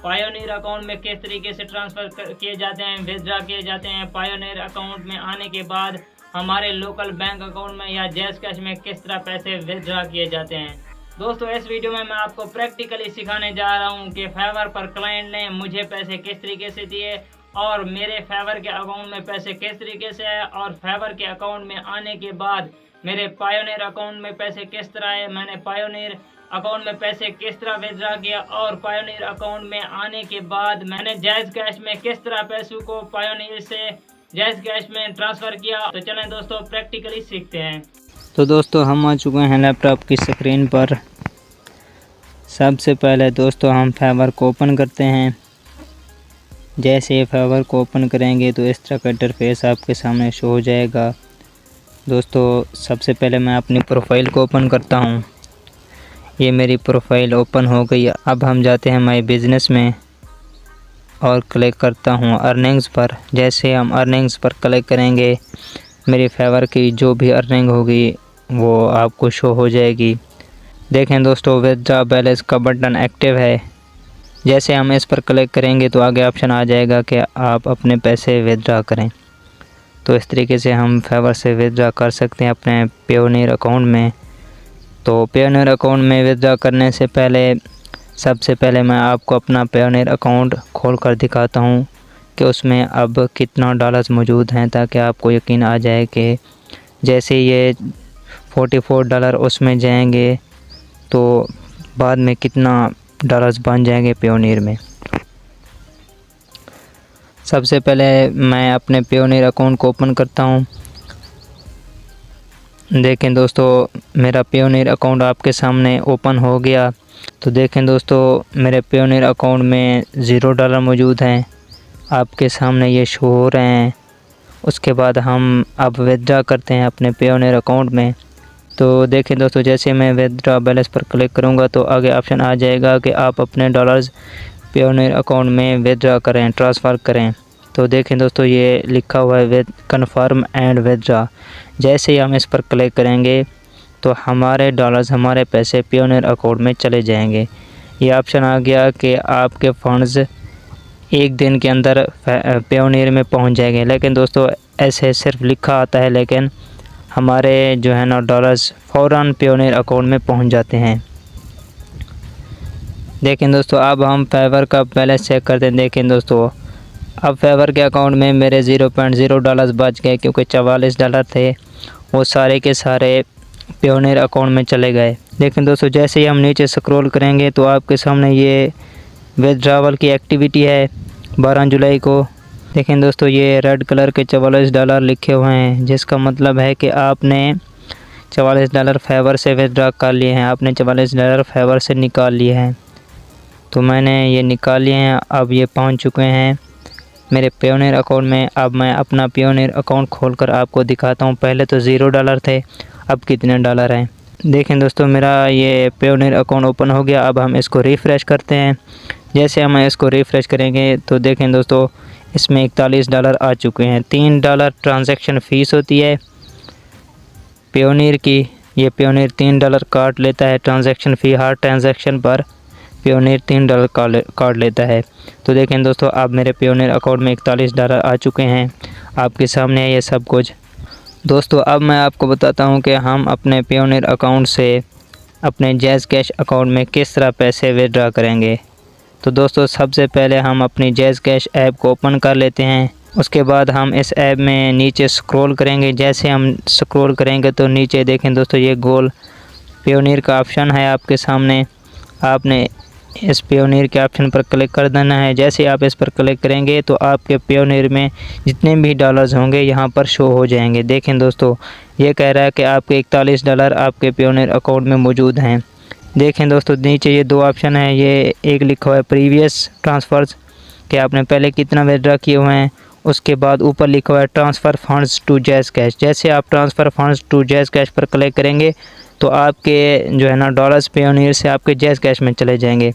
पायोनियर अकाउंट में किस तरीके से ट्रांसफ़र किए जाते हैं, विथड्रॉ किए जाते हैं। पायोनियर अकाउंट में आने के बाद हमारे लोकल बैंक अकाउंट में या जैज़ कैश में किस तरह पैसे विथड्रॉ किए जाते हैं। दोस्तों, इस वीडियो में मैं आपको प्रैक्टिकली सिखाने जा रहा हूं कि फाइवर पर क्लाइंट ने मुझे पैसे किस तरीके से दिए और मेरे फाइवर के अकाउंट में पैसे किस तरीके से आए और फाइवर के अकाउंट में आने के बाद मेरे पायोनियर अकाउंट में पैसे किस तरह आए, मैंने पायोनियर अकाउंट में पैसे किस तरह विथड्रॉ किया और पायोनियर अकाउंट में आने के बाद मैंने जैज़ कैश में किस तरह पैसों को पायोनियर से जैज़ कैश में ट्रांसफ़र किया। तो चलें दोस्तों, प्रैक्टिकली सीखते हैं। तो दोस्तों हम आ चुके हैं लैपटॉप की स्क्रीन पर। सबसे पहले दोस्तों हम फाइवर को ओपन करते हैं। जैसे ये फाइवर को ओपन करेंगे तो इस तरह का इंटरफेस आपके सामने शो हो जाएगा। दोस्तों सबसे पहले मैं अपनी प्रोफाइल को ओपन करता हूँ। ये मेरी प्रोफाइल ओपन हो गई। अब हम जाते हैं माई बिज़नेस में और क्लिक करता हूँ अर्निंग्स पर। जैसे हम अर्निंग्स पर क्लिक करेंगे मेरी फाइवर की जो भी अर्निंग होगी वो आपको शो हो जाएगी। देखें दोस्तों विथड्रॉ बैलेंस का बटन एक्टिव है। जैसे हम इस पर क्लिक करेंगे तो आगे ऑप्शन आ जाएगा कि आप अपने पैसे विथड्रॉ करें। तो इस तरीके से हम फाइवर से विथड्रॉ कर सकते हैं अपने पेयोनियर अकाउंट में। तो पेयोनियर अकाउंट में विथड्रॉ करने से पहले सबसे पहले मैं आपको अपना पेयोनियर अकाउंट खोल कर दिखाता हूँ कि उसमें अब कितना डॉलर्स मौजूद हैं, ताकि आपको यकीन आ जाए कि जैसे ये $44 उसमें जाएंगे तो बाद में कितना डॉलर्स बन जाएंगे पेयोनियर में। सबसे पहले मैं अपने पेयोनियर अकाउंट को ओपन करता हूँ। देखें दोस्तों मेरा पेयोनियर अकाउंट आपके सामने ओपन हो गया। तो देखें दोस्तों मेरे पेयोनियर अकाउंट में $0 मौजूद हैं, आपके सामने ये शो हो रहे हैं। उसके बाद हम अब विथड्रॉ करते हैं अपने पेयोनियर अकाउंट में। तो देखें दोस्तों जैसे मैं विथड्रॉ बैलेंस पर क्लिक करूंगा तो आगे ऑप्शन आ जाएगा कि आप अपने डॉलर्स पेयोनियर अकाउंट में विथड्रॉ करें, ट्रांसफ़र करें। तो देखें दोस्तों ये लिखा हुआ है विद कन्फर्म एंड विथड्रॉ। जैसे ही हम इस पर क्लिक करेंगे तो हमारे डॉलर्स, हमारे पैसे पेयोनियर अकाउंट में चले जाएंगे। ये ऑप्शन आ गया कि आपके फ़ंड्स एक दिन के अंदर पेयोनियर में पहुंच जाएंगे। लेकिन दोस्तों ऐसे सिर्फ लिखा आता है, लेकिन हमारे जो है ना डॉलर्स फ़ौरन पेयोनियर अकाउंट में पहुंच जाते हैं। देखें दोस्तों अब हम फाइवर का बैलेंस चेक करते हैं। देखें दोस्तों अब फाइवर के अकाउंट में मेरे $0.0 बच गए, क्योंकि $44 थे वो सारे के सारे पेयोनियर अकाउंट में चले गए। लेकिन दोस्तों जैसे ही हम नीचे स्क्रॉल करेंगे तो आपके सामने ये विथड्रॉवल की एक्टिविटी है 12 जुलाई को। देखें दोस्तों ये रेड कलर के $44 लिखे हुए हैं, जिसका मतलब है कि आपने $44 फाइवर से विथड्रॉ कर लिए हैं, आपने $44 फाइवर से निकाल लिए हैं। तो मैंने ये निकाल लिए हैं, अब ये पहुंच चुके हैं मेरे पेयोनियर अकाउंट में। अब मैं अपना पेयोनियर अकाउंट खोलकर आपको दिखाता हूं। पहले तो $0 थे, अब कितने डॉलर हैं। देखें दोस्तों मेरा ये पेयोनियर अकाउंट ओपन हो गया। अब हम इसको रिफ़्रेश करते हैं। जैसे हम इसको रिफ़्रेश करेंगे तो देखें दोस्तों इसमें $41 आ चुके हैं। $3 ट्रांजैक्शन फ़ीस होती है पेयोनियर की। ये पेयोनियर $3 काट लेता है ट्रांजैक्शन फ़ी। हर ट्रांजैक्शन पर पेयोनियर $3 काट लेता है। तो देखें दोस्तों अब मेरे पेयोनियर अकाउंट में $41 आ चुके हैं। आपके सामने है ये सब कुछ। दोस्तों अब मैं आपको बताता हूँ कि हम अपने पेयोनियर अकाउंट से अपने जैज़ कैश अकाउंट में किस तरह पैसे विथड्रॉ करेंगे। तो दोस्तों सबसे पहले हम अपनी जैज़ कैश ऐप को ओपन कर लेते हैं। उसके बाद हम इस ऐप में नीचे स्क्रॉल करेंगे। जैसे हम स्क्रॉल करेंगे तो नीचे देखें दोस्तों ये गोल पेयोनियर का ऑप्शन है आपके सामने। आपने इस पेयोनियर के ऑप्शन पर क्लिक कर देना है। जैसे आप इस पर क्लिक करेंगे तो आपके पेयोनियर में जितने भी डॉलर्स होंगे यहाँ पर शो हो जाएंगे। देखें दोस्तों ये कह रहा है कि आपके $41 आपके पेयोनियर अकाउंट में मौजूद हैं। देखें दोस्तों नीचे ये दो ऑप्शन है। ये एक लिखा हुआ है प्रीवियस ट्रांसफ़र्स कि आपने पहले कितना विथड्रॉ किए हुए हैं। उसके बाद ऊपर लिखा हुआ है transfer funds to JazzCash. जैसे आप transfer funds to JazzCash पर क्लिक करेंगे तो आपके जो है ना डॉलर्स पेयोनियर से आपके जैज़ कैश में चले जाएंगे।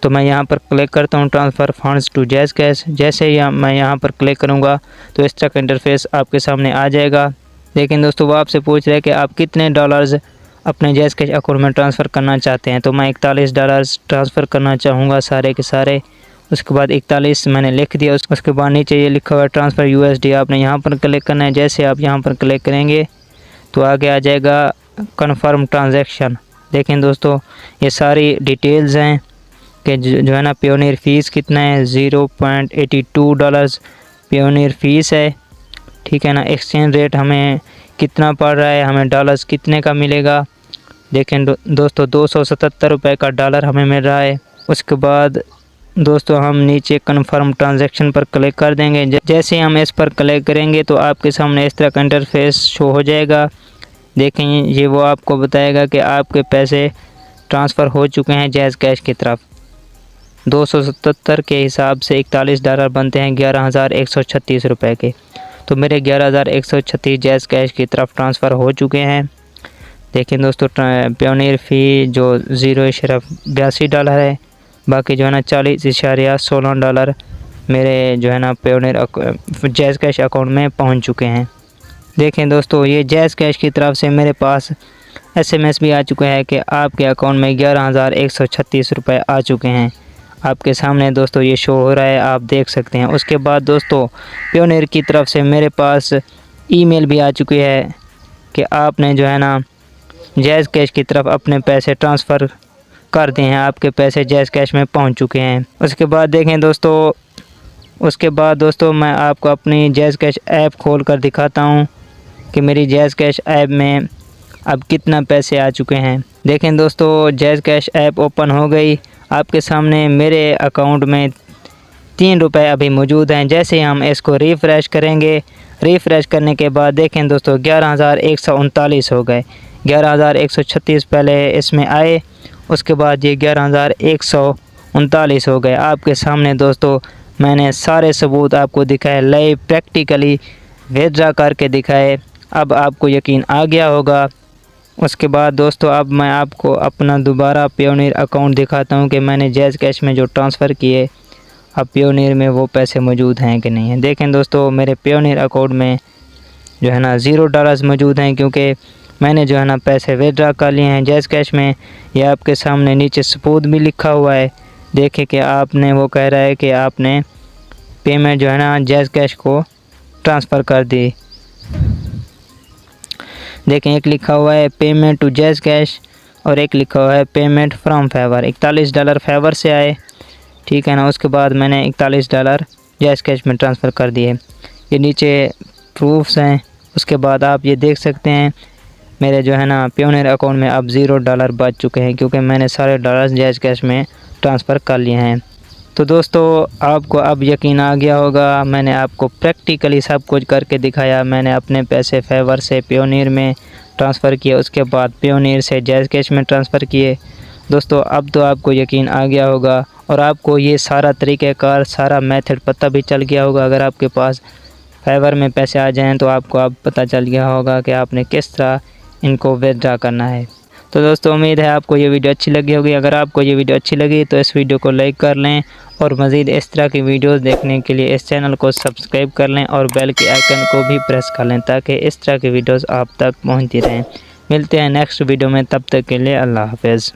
तो मैं यहाँ पर क्लिक करता हूँ transfer funds to JazzCash. जैसे ही मैं यहाँ पर क्लिक करूँगा तो इस तरह का इंटरफेस आपके सामने आ जाएगा। लेकिन दोस्तों वो आपसे पूछ रहे हैं कि आप कितने डॉलर्स अपने जैज़ कैश अकाउंट में ट्रांसफ़र करना चाहते हैं। तो मैं $41 ट्रांसफ़र करना चाहूँगा सारे के सारे। उसके बाद 41 मैंने लिख दिया। उसके बाद नीचे ये लिखा हुआ है ट्रांसफ़र USD, आपने यहाँ पर क्लिक करना है। जैसे आप यहाँ पर क्लिक करेंगे तो आगे आ जाएगा कन्फर्म ट्रांजैक्शन। देखें दोस्तों ये सारी डिटेल्स हैं कि जो है ना पेयोनियर फ़ीस कितना है। $0.82 पेयोनियर फ़ीस है, ठीक है ना। एक्सचेंज रेट हमें कितना पड़ रहा है, हमें डॉलर्स कितने का मिलेगा। देखें दोस्तों 277 रुपये का डॉलर हमें मिल रहा है। उसके बाद दोस्तों हम नीचे कन्फर्म ट्रांजैक्शन पर क्लिक कर देंगे। जैसे हम इस पर क्लिक करेंगे तो आपके सामने इस तरह का इंटरफेस शो हो जाएगा। देखें ये वो आपको बताएगा कि आपके पैसे ट्रांसफ़र हो चुके हैं जैज़ कैश की तरफ। 277 के हिसाब से $41 बनते हैं 11,136 रुपये के। तो मेरे 11,136 जैज़ कैश की तरफ ट्रांसफ़र हो चुके हैं। देखें दोस्तों, प्योनियर फ़ी जो $0.82 है, बाकी जो है ना $40.16 मेरे जो है ना प्योनियर जैज़ कैश अकाउंट में पहुंच चुके हैं। देखें दोस्तों, ये जैज़ कैश की तरफ से मेरे पास SMS भी आ चुका है कि आपके अकाउंट में 11,136 रुपये आ चुके हैं। आपके सामने दोस्तों ये शो हो रहा है, आप देख सकते हैं। उसके बाद दोस्तों प्योनियर की तरफ से मेरे पास ईमेल भी आ चुकी है कि आपने जो है ना जैज़ कैश की तरफ अपने पैसे ट्रांसफ़र कर दिए हैं, आपके पैसे जैज़ कैश में पहुंच चुके हैं। उसके बाद देखें दोस्तों, मैं आपको अपनी जैज़ कैश ऐप खोल कर दिखाता हूं कि मेरी जैज़ कैश ऐप में अब कितना पैसे आ चुके हैं। देखें दोस्तों, जैज़ कैश ऐप ओपन हो गई। आपके सामने मेरे अकाउंट में ₹3 अभी मौजूद हैं। जैसे ही हम इसको रिफ़्रेश करेंगे, रिफ़्रेश करने के बाद देखें दोस्तों 11,139 हो गए। 11,136 पहले इसमें आए, उसके बाद ये 11,139 हो गए। आपके सामने दोस्तों मैंने सारे सबूत आपको दिखाए, लाइव प्रैक्टिकली विथड्रॉ करके दिखाए। अब आपको यकीन आ गया होगा। उसके बाद दोस्तों अब मैं आपको अपना दोबारा प्योनियर अकाउंट दिखाता हूं कि मैंने जैज़ कैश में जो ट्रांसफ़र किए अब प्योनियर में वो पैसे मौजूद हैं कि नहीं हैं। देखें दोस्तों, मेरे प्योनियर अकाउंट में जो है ना $0 मौजूद हैं, क्योंकि मैंने जो है ना पैसे विथड्रॉ कर लिए हैं जैज़ कैश में। ये आपके सामने नीचे सबूत भी लिखा हुआ है। देखें कि आपने, वो कह रहा है कि आपने पेमेंट जो है ना जैज़ कैश को ट्रांसफ़र कर दी। देखें, एक लिखा हुआ है पेमेंट टू जैज़ कैश और एक लिखा हुआ है पेमेंट फ्रॉम फेवर। $41 फेवर से आए, ठीक है ना। उसके बाद मैंने $41 जैज़ कैश में ट्रांसफ़र कर दिए। ये नीचे प्रूफ्स हैं। उसके बाद आप ये देख सकते हैं मेरे जो है ना प्योनियर अकाउंट में अब $0 बच चुके हैं, क्योंकि मैंने सारे डॉलर जैज़ कैश में ट्रांसफ़र कर लिए हैं। तो दोस्तों आपको अब यकीन आ गया होगा, मैंने आपको प्रैक्टिकली सब कुछ करके दिखाया। मैंने अपने पैसे फेवर से प्योनियर में ट्रांसफ़र किए, उसके बाद प्योनियर से जैज़ कैश में ट्रांसफ़र किए। दोस्तों अब तो आपको यकीन आ गया होगा और आपको ये सारा तरीक़ाकार, सारा मेथड पता भी चल गया होगा। अगर आपके पास फेवर में पैसे आ जाएँ तो आपको अब पता चल गया होगा कि आपने किस तरह इनको विथड्रॉ करना है। तो दोस्तों उम्मीद है आपको ये वीडियो अच्छी लगी होगी। अगर आपको ये वीडियो अच्छी लगी तो इस वीडियो को लाइक कर लें और मज़ीद इस तरह की वीडियोस देखने के लिए इस चैनल को सब्सक्राइब कर लें और बेल के आइकन को भी प्रेस कर लें, ताकि इस तरह की वीडियोस आप तक पहुंचती रहें। मिलते हैं नेक्स्ट वीडियो में, तब तक के लिए अल्लाह हाफ़िज़।